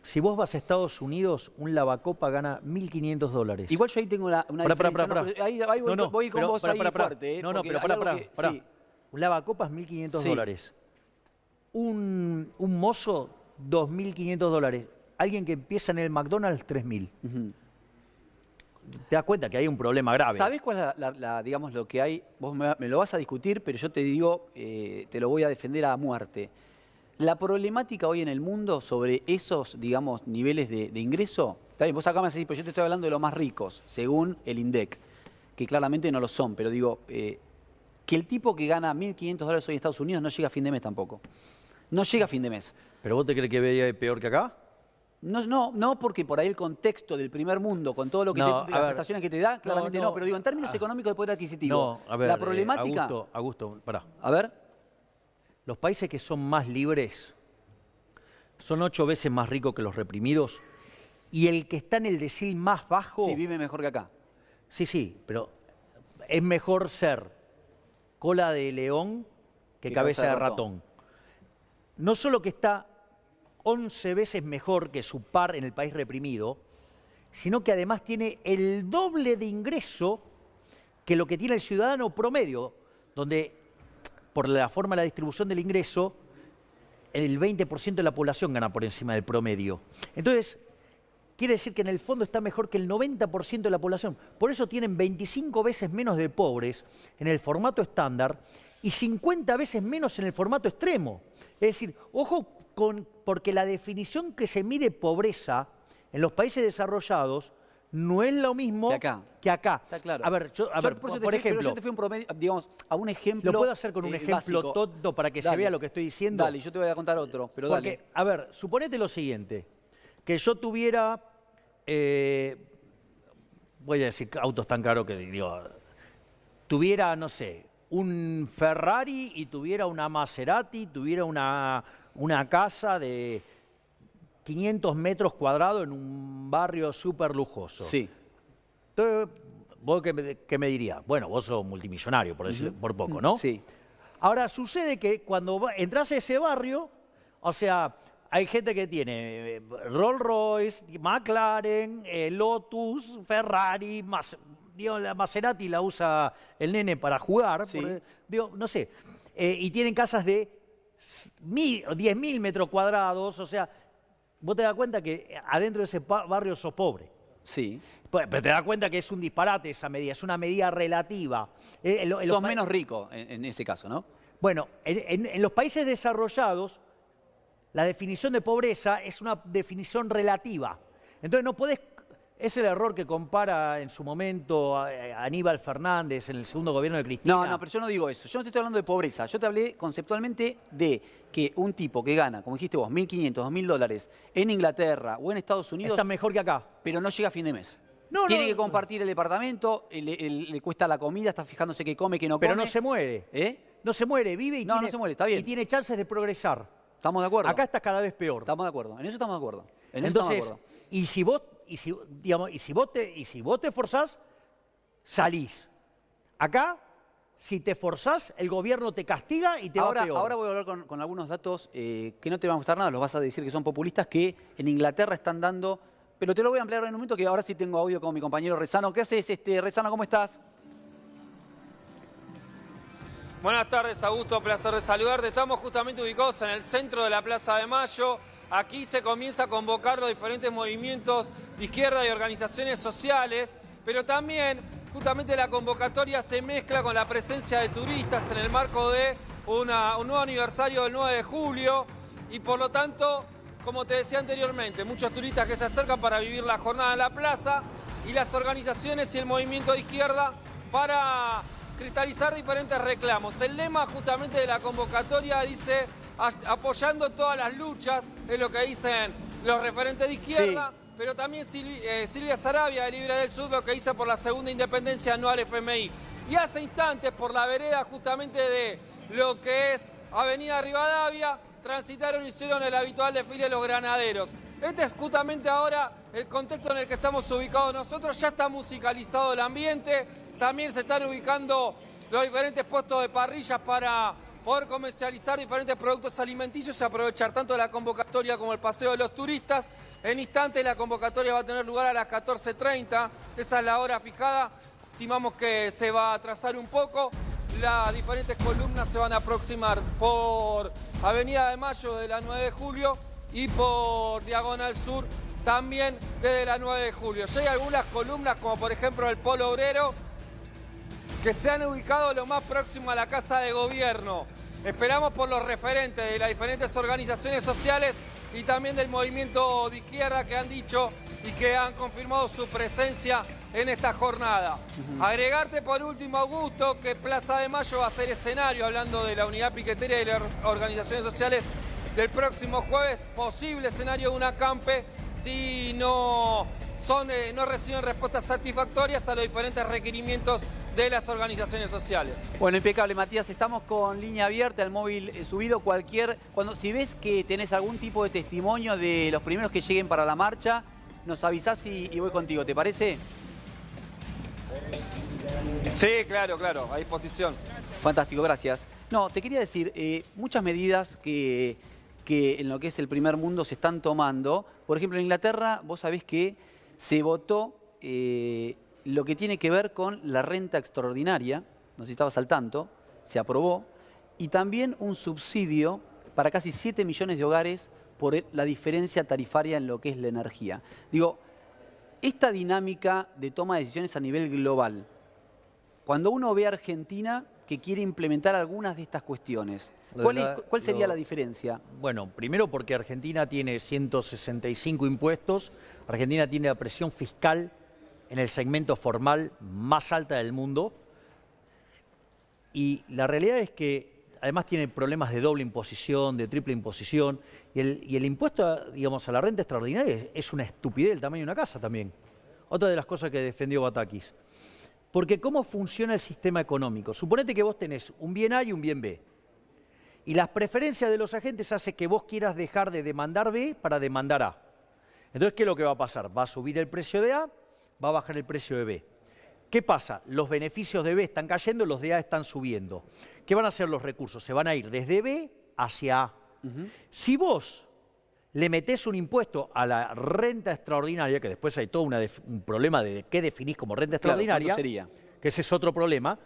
Si vos vas a Estados Unidos, un lavacopa gana $1.500. Igual yo ahí tengo una diferencia. Ahí voy con vos ahí fuerte. No, pero pará. Sí. Un lavacopa es $1.500. Sí. Un mozo, $2.500. Alguien que empieza en el McDonald's, $3.000. Te das cuenta que hay un problema grave. ¿Sabés cuál es digamos, lo que hay? Vos me lo vas a discutir, pero yo te digo, te lo voy a defender a muerte. La problemática hoy en el mundo sobre esos, digamos, niveles de ingreso, está bien, vos acá me decís, pero yo te estoy hablando de los más ricos, según el INDEC, que claramente no lo son, pero digo, que el tipo que gana $1.500 hoy en Estados Unidos no llega a fin de mes tampoco. No llega a fin de mes. ¿Pero vos te crees que veía peor que acá? No, porque por ahí el contexto del primer mundo, con todo lo que las prestaciones que te da, claramente no, pero digo, en términos económicos de poder adquisitivo, a ver, la problemática... Augusto, pará. A ver. Los países que son más libres son 8 veces más ricos que los reprimidos, y el que está en el decil más bajo... Sí, vive mejor que acá. Sí, pero es mejor ser cola de león que cabeza de ratón. No solo que está 11 veces mejor que su par en el país reprimido, sino que además tiene el doble de ingreso que lo que tiene el ciudadano promedio, donde por la forma de la distribución del ingreso, el 20% de la población gana por encima del promedio. Entonces, quiere decir que en el fondo está mejor que el 90% de la población. Por eso tienen 25 veces menos de pobres en el formato estándar y 50 veces menos en el formato extremo. Es decir, ojo porque la definición que se mide pobreza en los países desarrollados no es lo mismo que acá. Está claro. A ver, por ejemplo, yo te fui un promedio, digamos, a un ejemplo. ¿Lo puedo hacer con un ejemplo básico? tonto para que se vea lo que estoy diciendo? Dale, yo te voy a contar otro, pero Porque, dale. a ver, suponete lo siguiente, que yo tuviera, voy a decir autos tan caros que digo, tuviera, no sé, un Ferrari y tuviera una Maserati, tuviera una casa de 500 metros cuadrados en un barrio súper lujoso. Sí. Entonces, ¿vos qué me dirías? Bueno, vos sos multimillonario, por decirlo, por poco, ¿no? Sí. Ahora, sucede que cuando entras a ese barrio, o sea, hay gente que tiene Rolls Royce, McLaren, Lotus, Ferrari, digo, la Maserati la usa el nene para jugar, Sí. digo, no sé, y tienen casas de 10.000 metros cuadrados, o sea, vos te das cuenta que adentro de ese barrio sos pobre. Sí. Pero te das cuenta que es un disparate esa medida, es una medida relativa. Sos menos rico en ese caso, ¿no? Bueno, en los países desarrollados, la definición de pobreza es una definición relativa. Entonces no podés... Es el error que compara en su momento a Aníbal Fernández en el segundo gobierno de Cristina. No, pero yo no digo eso. Yo no te estoy hablando de pobreza. Yo te hablé conceptualmente de que un tipo que gana, como dijiste vos, 1.500, 2.000 dólares en Inglaterra o en Estados Unidos... Está mejor que acá. Pero no llega a fin de mes. No, Tiene que compartir el departamento, le cuesta la comida, está fijándose qué come, qué no come. Pero no se muere. ¿Eh? No se muere, vive y, no se muere, está bien. y tiene chances de progresar. ¿Estamos de acuerdo? Acá está cada vez peor. Estamos de acuerdo. En eso estamos de acuerdo. Entonces, y si vos te esforzás, salís. Acá, si te esforzás, el gobierno te castiga y te va peor. Ahora voy a hablar con algunos datos que no te van a gustar nada, los vas a decir que son populistas, que en Inglaterra están dando... Pero te lo voy a ampliar en un momento, que ahora sí tengo audio con mi compañero Rezano. ¿Qué haces, Rezano? ¿Cómo estás? Buenas tardes, Augusto, placer de saludarte. Estamos justamente ubicados en el centro de la Plaza de Mayo. Aquí se comienza a convocar los diferentes movimientos de izquierda y organizaciones sociales, pero también justamente la convocatoria se mezcla con la presencia de turistas en el marco de un nuevo aniversario del 9 de julio y por lo tanto, como te decía anteriormente, muchos turistas que se acercan para vivir la jornada en la plaza y las organizaciones y el movimiento de izquierda para cristalizar diferentes reclamos. El lema justamente de la convocatoria dice apoyando todas las luchas, es lo que dicen los referentes de izquierda, sí. Pero también Silvia Sarabia de Libre del Sur lo que dice por la segunda independencia anual FMI. Y hace instantes por la vereda justamente de lo que es Avenida Rivadavia, transitaron y hicieron el habitual desfile de los granaderos. Este es justamente ahora el contexto en el que estamos ubicados nosotros. Ya está musicalizado el ambiente, también se están ubicando los diferentes puestos de parrillas para poder comercializar diferentes productos alimenticios y aprovechar tanto la convocatoria como el paseo de los turistas. En instantes la convocatoria va a tener lugar a las 14:30, esa es la hora fijada. Estimamos que se va a atrasar un poco. Las diferentes columnas se van a aproximar por Avenida de Mayo de la 9 de julio y por Diagonal Sur también desde la 9 de julio. Ya hay algunas columnas, como por ejemplo el Polo Obrero, que se han ubicado lo más próximo a la Casa de Gobierno. Esperamos por los referentes de las diferentes organizaciones sociales y también del movimiento de izquierda que han dicho y que han confirmado su presencia en esta jornada. Agregarte por último, Augusto, que Plaza de Mayo va a ser escenario, hablando de la unidad piquetera y de las organizaciones sociales, del próximo jueves, posible escenario de un acampe si no reciben respuestas satisfactorias a los diferentes requerimientos de las organizaciones sociales. Bueno, impecable, Matías. Estamos con línea abierta, el móvil subido. Si ves que tenés algún tipo de testimonio de los primeros que lleguen para la marcha, nos avisás y voy contigo, ¿te parece? Sí, claro, a disposición. Fantástico, gracias. No, te quería decir, muchas medidas que en lo que es el primer mundo se están tomando. Por ejemplo, en Inglaterra, vos sabés que se votó lo que tiene que ver con la renta extraordinaria, no sé si estabas al tanto, se aprobó, y también un subsidio para casi 7 millones de hogares por la diferencia tarifaria en lo que es la energía. Digo, esta dinámica de toma de decisiones a nivel global, cuando uno ve a Argentina que quiere implementar algunas de estas cuestiones, ¿cuál sería la diferencia? Bueno, primero porque Argentina tiene 165 impuestos, Argentina tiene la presión fiscal en el segmento formal más alta del mundo, y la realidad es que además tiene problemas de doble imposición, de triple imposición, y el impuesto, digamos, a la renta extraordinaria es una estupidez del tamaño de una casa también. Otra de las cosas que defendió Batakis. Porque ¿cómo funciona el sistema económico? Suponete que vos tenés un bien A y un bien B. Y las preferencias de los agentes hacen que vos quieras dejar de demandar B para demandar A. Entonces, ¿qué es lo que va a pasar? Va a subir el precio de A, va a bajar el precio de B. ¿Qué pasa? Los beneficios de B están cayendo, los de A están subiendo. ¿Qué van a hacer los recursos? Se van a ir desde B hacia A. Si vos le metés un impuesto a la renta extraordinaria, que después hay todo un problema de qué definís como renta extraordinaria, ¿cuánto sería? Que ese es otro problema,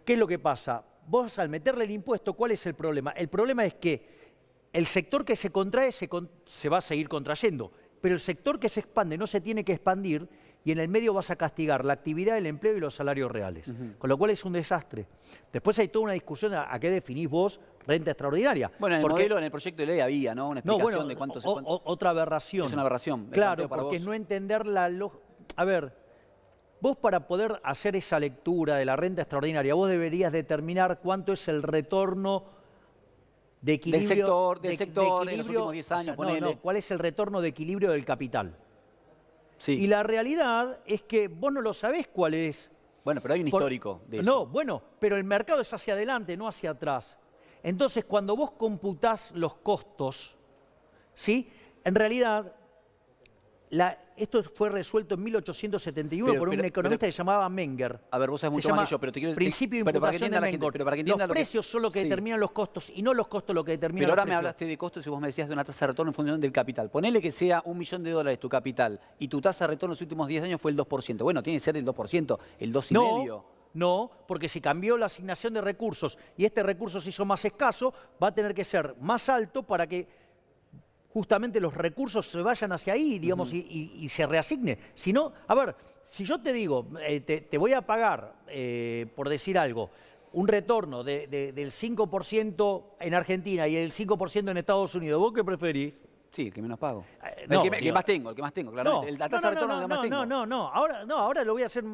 ¿qué es lo que pasa? Vos al meterle el impuesto, ¿cuál es el problema? El problema es que el sector que se contrae se va a seguir contrayendo, pero el sector que se expande no se tiene que expandir, y en el medio vas a castigar la actividad, el empleo y los salarios reales. Con lo cual es un desastre. Después hay toda una discusión a qué definís vos renta extraordinaria. Bueno, en el modelo, en el proyecto de ley había, ¿no? Una explicación de cuánto se... Otra aberración. Es una aberración. Claro, porque es no entender la lógica. A ver, vos para poder hacer esa lectura de la renta extraordinaria, vos deberías determinar cuánto es el retorno de equilibrio... Del sector en los últimos 10 años, ponele. ¿Cuál es el retorno de equilibrio del capital? Sí. Y la realidad es que vos no lo sabés cuál es. Bueno, pero hay un histórico de eso. No, bueno, pero el mercado es hacia adelante, no hacia atrás. Entonces, cuando vos computás los costos, ¿sí? En realidad, esto fue resuelto en 1871 por un economista que se llamaba Menger. A ver, vos sabés mucho más que yo, pero te quiero... Principio de imputación de Menger. Los precios son lo que determinan los costos y no los costos lo que determinan los precios. Pero ahora me hablaste de costos y vos me decías de una tasa de retorno en función del capital. Ponele que sea $1 millón tu capital y tu tasa de retorno en los últimos 10 años fue el 2%. Bueno, tiene que ser el 2%, el 2,5%. No, porque si cambió la asignación de recursos y este recurso se hizo más escaso, va a tener que ser más alto para que justamente los recursos se vayan hacia ahí, digamos, y se reasigne. Si no, a ver, si yo te digo, te voy a pagar, por decir algo, un retorno del 5% en Argentina y el 5% en Estados Unidos, ¿vos qué preferís? Sí, el que menos pago. No, el que más tengo, claramente. La tasa de retorno es la que más tengo. Ahora lo voy a hacer,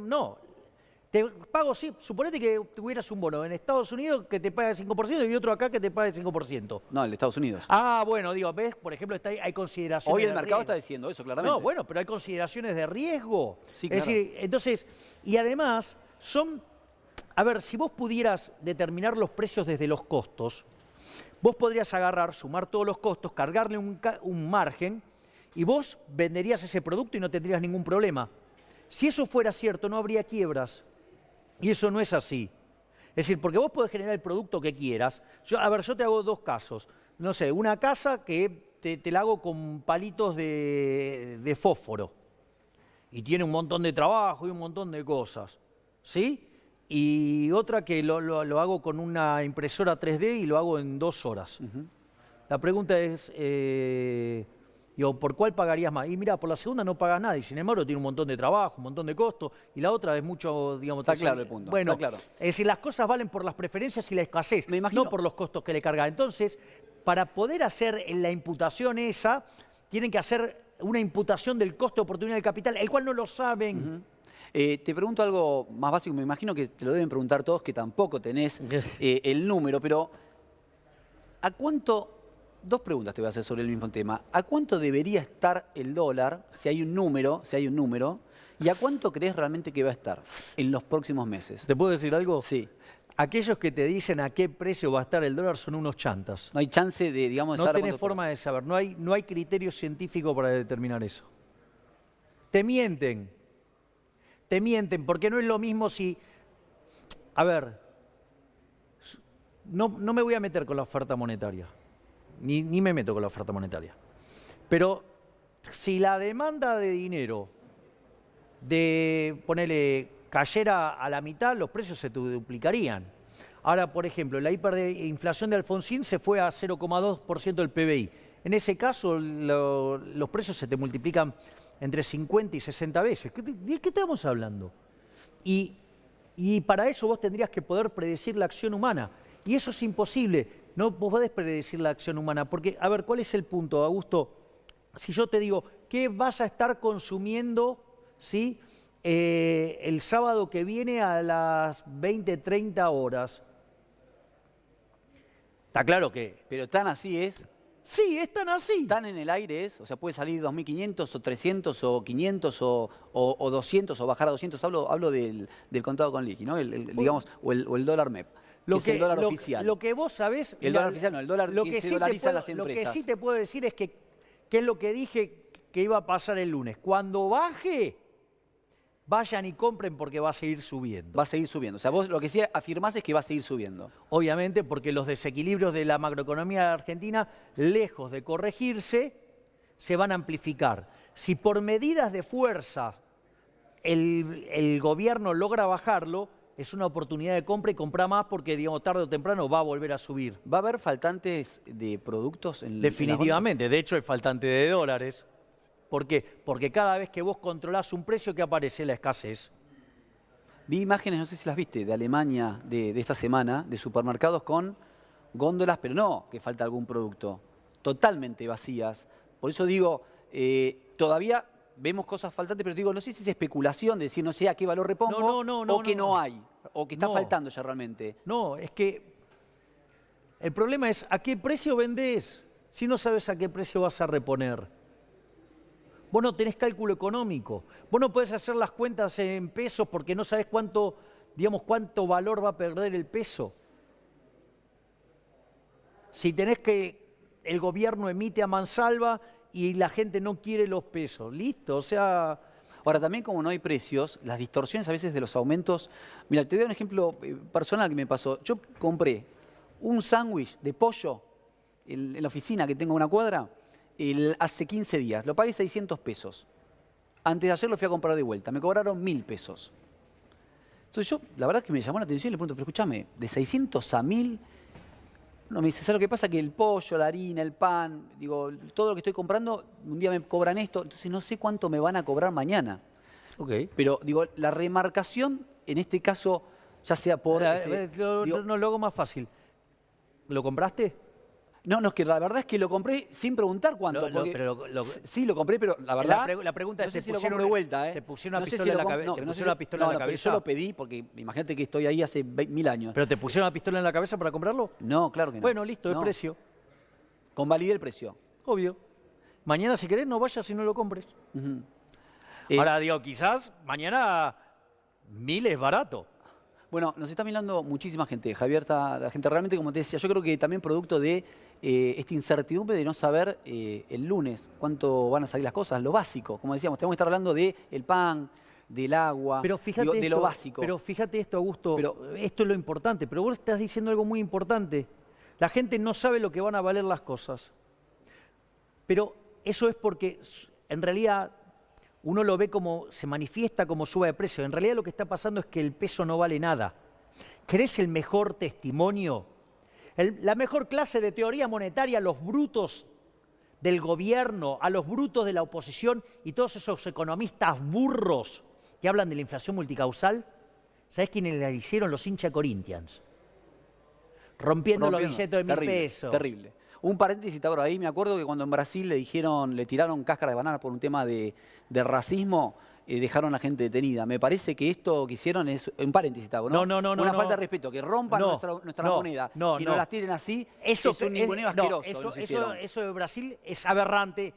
Te pago, sí, suponete que tuvieras un bono en Estados Unidos que te paga el 5% y otro acá que te paga el 5%. No, el de Estados Unidos. Ah, bueno, digo, ¿ves? Por ejemplo, hay consideraciones hoy el de mercado riesgo. está diciendo eso, claramente. No, bueno, pero hay consideraciones de riesgo. Sí, claro. Es decir, entonces, y además, a ver, si vos pudieras determinar los precios desde los costos, vos podrías agarrar, sumar todos los costos, cargarle un margen y vos venderías ese producto y no tendrías ningún problema. Si eso fuera cierto, no habría quiebras. Y eso no es así. Es decir, porque vos podés generar el producto que quieras. Yo te hago dos casos. No sé, una casa que te la hago con palitos de fósforo. Y tiene un montón de trabajo y un montón de cosas. ¿Sí? Y otra que lo hago con una impresora 3D y lo hago en 2 horas. La pregunta es... ¿por cuál pagarías más? Y mira, por la segunda no pagas nada y sin embargo tiene un montón de trabajo, un montón de costos y la otra es mucho, digamos... Está claro el punto, bueno, está claro. Es decir, las cosas valen por las preferencias y la escasez, Me imagino... no por los costos que le carga. Entonces, para poder hacer la imputación esa, tienen que hacer una imputación del costo de oportunidad del capital, el cual no lo saben. Te pregunto algo más básico, me imagino que te lo deben preguntar todos, que tampoco tenés el número, pero ¿a cuánto... Dos preguntas te voy a hacer sobre el mismo tema. ¿A cuánto debería estar el dólar, si hay un número, y a cuánto crees realmente que va a estar en los próximos meses? ¿Te puedo decir algo? Sí. Aquellos que te dicen a qué precio va a estar el dólar son unos chantas. No hay chance de, digamos, de no saber tenés forma de saber, no hay criterio científico para determinar eso. Te mienten, porque no es lo mismo si... A ver, no me voy a meter con la oferta monetaria. Ni me meto con la oferta monetaria. Pero si la demanda de dinero ponele, cayera a la mitad, los precios se duplicarían. Ahora, por ejemplo, la hiperinflación de Alfonsín se fue a 0,2% del PBI. En ese caso, los precios se te multiplican entre 50 y 60 veces. ¿De qué estamos hablando? Y para eso vos tendrías que poder predecir la acción humana. Y eso es imposible. No podés predecir la acción humana. Porque, a ver, ¿cuál es el punto, Augusto? Si yo te digo, ¿qué vas a estar consumiendo, ¿sí? El sábado que viene a las 20:30 horas? Está claro que... Pero tan así es. Sí, es tan así. Tan en el aire es. O sea, puede salir 2.500 o 300 o 500 o 200 o bajar a 200. Hablo del contado con liqui, ¿no? Digamos, o el dólar MEP. Que es el dólar oficial. Lo que vos sabés... El dólar oficial no, el dólar que se dolariza en las empresas. Lo que sí te puedo decir es que es lo que dije que iba a pasar el lunes. Cuando baje, vayan y compren porque va a seguir subiendo. Va a seguir subiendo. O sea, vos lo que sí afirmás es que va a seguir subiendo. Obviamente porque los desequilibrios de la macroeconomía de Argentina, lejos de corregirse, se van a amplificar. Si por medidas de fuerza el gobierno logra bajarlo, es una oportunidad de compra y comprar más porque, digamos, tarde o temprano va a volver a subir. ¿Va a haber faltantes de productos en Definitivamente. De hecho, hay faltante de dólares. ¿Por qué? Porque cada vez que vos controlás un precio, ¿qué aparece? La escasez. Vi imágenes, no sé si las viste, de Alemania de esta semana, de supermercados con góndolas, pero no que falta algún producto, totalmente vacías. Por eso digo, todavía vemos cosas faltantes, pero digo, no sé si es especulación de decir, no sé a qué valor repongo, o que no hay, o que está faltando ya realmente. No, es que el problema es a qué precio vendés, si no sabes a qué precio vas a reponer. Vos no tenés cálculo económico, vos no podés hacer las cuentas en pesos porque no sabés cuánto valor va a perder el peso. Si tenés el gobierno emite a mansalva y la gente no quiere los pesos, listo, o sea... Ahora, también como no hay precios, las distorsiones a veces de los aumentos... Mira, te doy un ejemplo personal que me pasó. Yo compré un sándwich de pollo en la oficina que tengo a una cuadra hace 15 días. Lo pagué 600 pesos. Antes de ayer lo fui a comprar de vuelta. Me cobraron 1.000 pesos. Entonces yo, la verdad que me llamó la atención y le pregunto, pero escúchame, de 600 a 1.000... No, me dice, ¿sabes lo que pasa? Que el pollo, la harina, el pan, digo, todo lo que estoy comprando, un día me cobran esto, entonces no sé cuánto me van a cobrar mañana. Ok. Pero, digo, la remarcación, en este caso, ya sea por... lo hago más fácil. ¿Lo compraste? No, es que la verdad es que lo compré sin preguntar cuánto. Sí, lo compré, pero la verdad... La pregunta no es, sé si lo compro de vuelta, ¿eh? ¿Te pusieron una pistola en la cabeza? ¿Te pusieron una pistola en la cabeza? Yo lo pedí porque imagínate que estoy ahí hace 1.000 años. ¿Pero te pusieron una pistola en la cabeza para comprarlo? No, claro que no. Bueno, listo, el precio. Convalidé el precio. Obvio. Mañana, si querés, no vayas y no lo compres. Ahora, digo, quizás mañana 1.000 es barato. Bueno, nos está mirando muchísima gente, Javier. La gente realmente, como te decía, yo creo que también producto de esta incertidumbre de no saber el lunes cuánto van a salir las cosas, lo básico. Como decíamos, tenemos que estar hablando del pan, del agua, pero fíjate de lo básico. Pero fíjate esto, Augusto, esto es lo importante, pero vos estás diciendo algo muy importante. La gente no sabe lo que van a valer las cosas. Pero eso es porque en realidad uno lo ve como, se manifiesta como suba de precio. En realidad lo que está pasando es que el peso no vale nada. ¿Querés el mejor testimonio? La mejor clase de teoría monetaria, los brutos del gobierno, a los brutos de la oposición y todos esos economistas burros que hablan de la inflación multicausal, ¿sabés quiénes la hicieron? Los hinchas Corinthians. Rompiendo los billetes de 1.000 pesos. Terrible. Un paréntesis, Tauro, ahí me acuerdo que cuando en Brasil le tiraron cáscara de banana por un tema de racismo, dejaron a la gente detenida. Me parece que esto que hicieron es un paréntesis, Tauro, ¿no? No. Una falta de respeto, que rompan nuestra moneda y no las tiren así, eso es un ninguneo asqueroso. Eso de Brasil es aberrante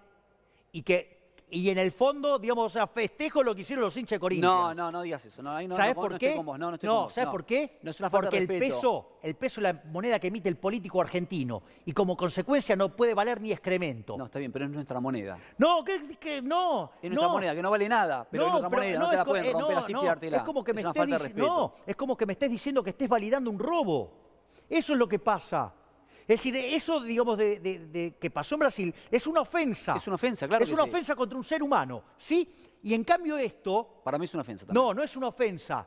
y en el fondo, digamos, o sea, festejo lo que hicieron los hinchas de Corinthians. No digas eso. ¿Sabes por qué? ¿Sabes por qué? No es una falta de respeto. Porque el peso es la moneda que emite el político argentino y como consecuencia no puede valer ni excremento. No, está bien, pero es nuestra moneda. No, que no. Es nuestra moneda, que no vale nada, pero es nuestra moneda, no te la pueden romper así y tirártela. Es como que es como que me estés diciendo que estés validando un robo. Eso es lo que pasa. Es decir, eso, digamos, que pasó en Brasil es una ofensa. Es una ofensa, claro. Es una ofensa contra un ser humano, ¿sí? Y en cambio esto... Para mí es una ofensa también. No, no es una ofensa.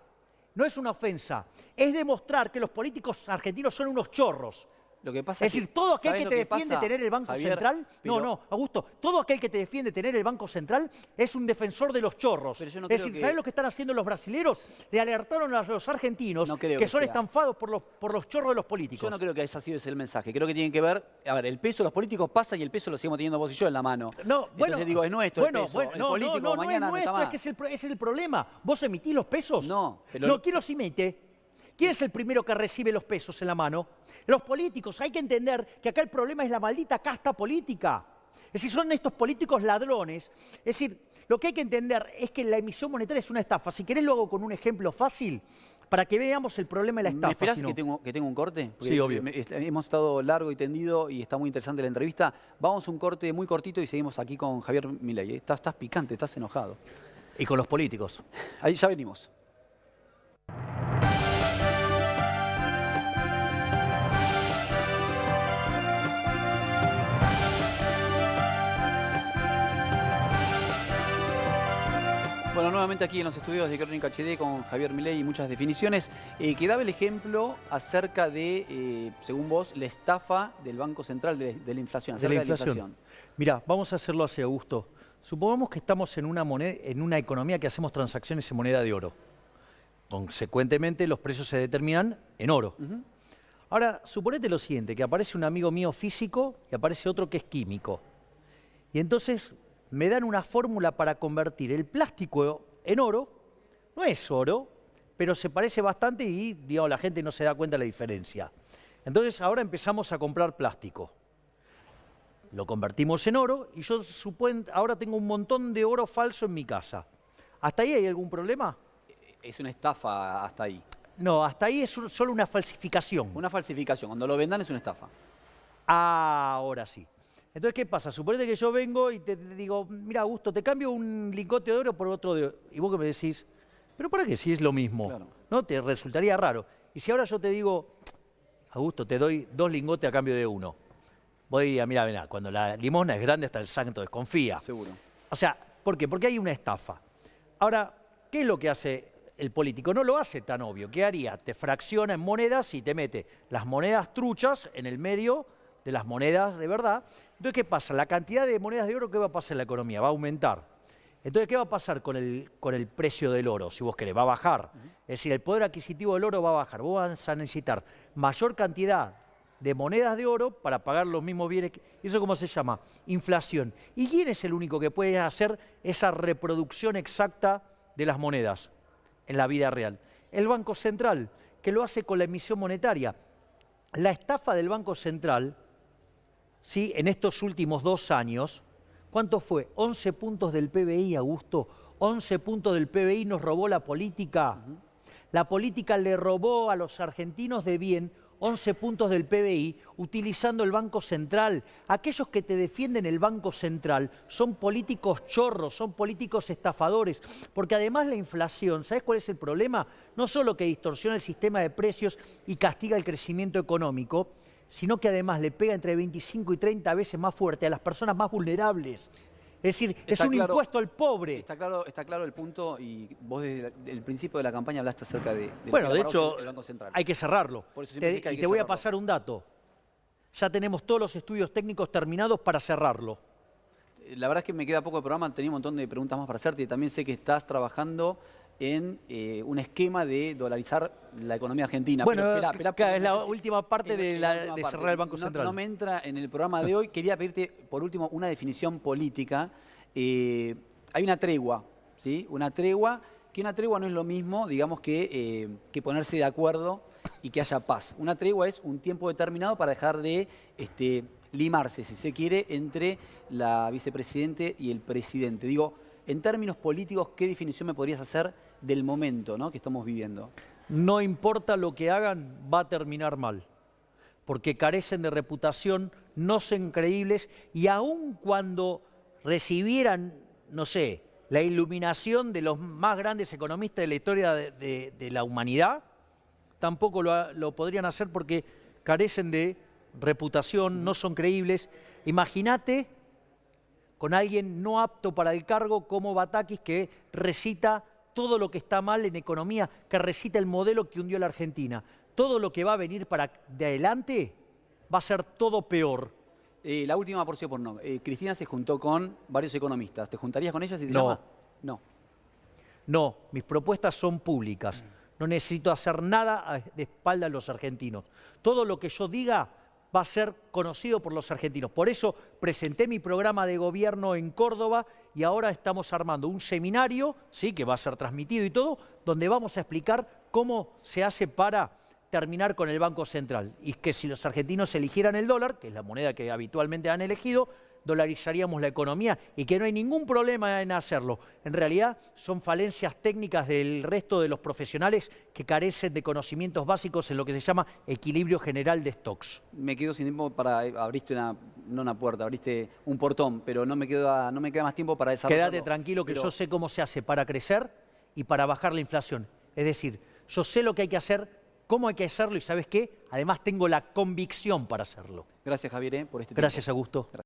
No es una ofensa. Es demostrar que los políticos argentinos son unos chorros. Lo que pasa es decir, todo aquel que te defiende tener el Banco Javier, Central... pero... No, Augusto. Todo aquel que te defiende tener el Banco Central es un defensor de los chorros. Pero yo no es creo decir, ¿sabes lo que están haciendo los brasileros? Le alertaron a los argentinos que son estanfados por los chorros de los políticos. Yo no creo que ese ha sido ese el mensaje. Creo que tienen que ver... A ver, el peso de los políticos pasa y el peso lo seguimos teniendo vos y yo en la mano. No, bueno, entonces digo, es nuestro el peso. El político no mañana es nuestro, no está más. es que ese es el problema. ¿Vos emitís los pesos? No, pero... No, ¿quién los emite? ¿Quién es el primero que recibe los pesos en la mano? Los políticos. Hay que entender que acá el problema es la maldita casta política. Es decir, son estos políticos ladrones. Es decir, lo que hay que entender es que la emisión monetaria es una estafa. Si querés lo hago con un ejemplo fácil para que veamos el problema de la estafa. ¿Me esperás si no? que tengo un corte? Porque sí, obvio. Hemos estado largo y tendido y está muy interesante la entrevista. Vamos a un corte muy cortito y seguimos aquí con Javier Milei. Estás picante, estás enojado. Y con los políticos. Ahí ya venimos. Bueno, nuevamente aquí en los estudios de Crónica HD con Javier Milei y muchas definiciones. Que daba el ejemplo acerca de, según vos, la estafa del Banco Central de la inflación. De la inflación. Mirá, vamos a hacerlo así, Augusto. Supongamos que estamos en una economía que hacemos transacciones en moneda de oro. Consecuentemente, los precios se determinan en oro. Ahora, suponete lo siguiente, que aparece un amigo mío físico y aparece otro que es químico. Y entonces me dan una fórmula para convertir el plástico en oro. No es oro, pero se parece bastante y, digamos, la gente no se da cuenta de la diferencia. Entonces ahora empezamos a comprar plástico. Lo convertimos en oro y yo ahora tengo un montón de oro falso en mi casa. ¿Hasta ahí hay algún problema? Es una estafa hasta ahí. No, hasta ahí es solo una falsificación. Una falsificación. Cuando lo vendan es una estafa. Ahora sí. Entonces, ¿qué pasa? Suponete que yo vengo y te digo, mira, Augusto, te cambio un lingote de oro por otro de oro. Y vos que me decís, ¿pero para qué? Si es lo mismo. Claro. ¿No? Te resultaría raro. Y si ahora yo te digo, Augusto, te doy 2 lingotes a cambio de 1. Voy a, mira, cuando la limosna es grande hasta el santo desconfía. Seguro. O sea, ¿por qué? Porque hay una estafa. Ahora, ¿qué es lo que hace el político? No lo hace tan obvio. ¿Qué haría? Te fracciona en monedas y te mete las monedas truchas en el medio de las monedas de verdad. Entonces, ¿qué pasa? La cantidad de monedas de oro, ¿qué va a pasar en la economía? Va a aumentar. Entonces, ¿qué va a pasar con el precio del oro, si vos querés? Va a bajar. Es decir, el poder adquisitivo del oro va a bajar. Vos vas a necesitar mayor cantidad de monedas de oro para pagar los mismos bienes. ¿Eso cómo se llama? Inflación. ¿Y quién es el único que puede hacer esa reproducción exacta de las monedas en la vida real? El Banco Central, que lo hace con la emisión monetaria. La estafa del Banco Central, ¿sí? En estos últimos 2 años, ¿cuánto fue? 11 puntos del PBI, Augusto. 11 puntos del PBI nos robó la política. La política le robó a los argentinos de bien 11 puntos del PBI utilizando el Banco Central. Aquellos que te defienden el Banco Central son políticos chorros, son políticos estafadores, porque además la inflación, ¿sabes cuál es el problema? No solo que distorsiona el sistema de precios y castiga el crecimiento económico, sino que además le pega entre 25 y 30 veces más fuerte a las personas más vulnerables. Es decir, es un impuesto al pobre. Está claro el punto y vos desde el principio de la campaña hablaste acerca de bueno, de hecho, el Banco Central. Hay que cerrarlo. Por eso y te voy a pasar un dato. Ya tenemos todos los estudios técnicos terminados para cerrarlo. La verdad es que me queda poco de programa, tenía un montón de preguntas más para hacerte. También sé que estás trabajando en un esquema de dolarizar la economía argentina. Bueno, pero, es la última parte de cerrar el Banco Central. No me entra en el programa de hoy. Quería pedirte, por último, una definición política. Hay una tregua, ¿sí? Una tregua no es lo mismo, digamos, que ponerse de acuerdo y que haya paz. Una tregua es un tiempo determinado para dejar de limarse, si se quiere, entre la vicepresidente y el presidente. Digo, en términos políticos, ¿qué definición me podrías hacer del momento, ¿no?, que estamos viviendo? No importa lo que hagan, va a terminar mal, porque carecen de reputación, no son creíbles, y aun cuando recibieran, no sé, la iluminación de los más grandes economistas de la historia de la humanidad, tampoco lo podrían hacer porque carecen de reputación, no son creíbles. Imagínate con alguien no apto para el cargo como Batakis, que recita todo lo que está mal en economía, que recita el modelo que hundió la Argentina. Todo lo que va a venir para de adelante va a ser todo peor. La última por sí o por no. Cristina se juntó con varios economistas. ¿Te juntarías con ella si te No. llama? No. No, mis propuestas son públicas. No necesito hacer nada de espalda a los argentinos. Todo lo que yo diga va a ser conocido por los argentinos. Por eso presenté mi programa de gobierno en Córdoba y ahora estamos armando un seminario, sí, que va a ser transmitido y todo, donde vamos a explicar cómo se hace para terminar con el Banco Central. Y que si los argentinos eligieran el dólar, que es la moneda que habitualmente han elegido, dolarizaríamos la economía y que no hay ningún problema en hacerlo. En realidad son falencias técnicas del resto de los profesionales que carecen de conocimientos básicos en lo que se llama equilibrio general de stocks. Me quedo sin tiempo para... abriste no una puerta, abriste un portón, pero no me queda más tiempo para desarrollarlo. Quédate tranquilo que pero... yo sé cómo se hace para crecer y para bajar la inflación. Es decir, yo sé lo que hay que hacer, cómo hay que hacerlo y ¿sabes qué? Además tengo la convicción para hacerlo. Gracias, Javier, por este tiempo. Gracias, Augusto.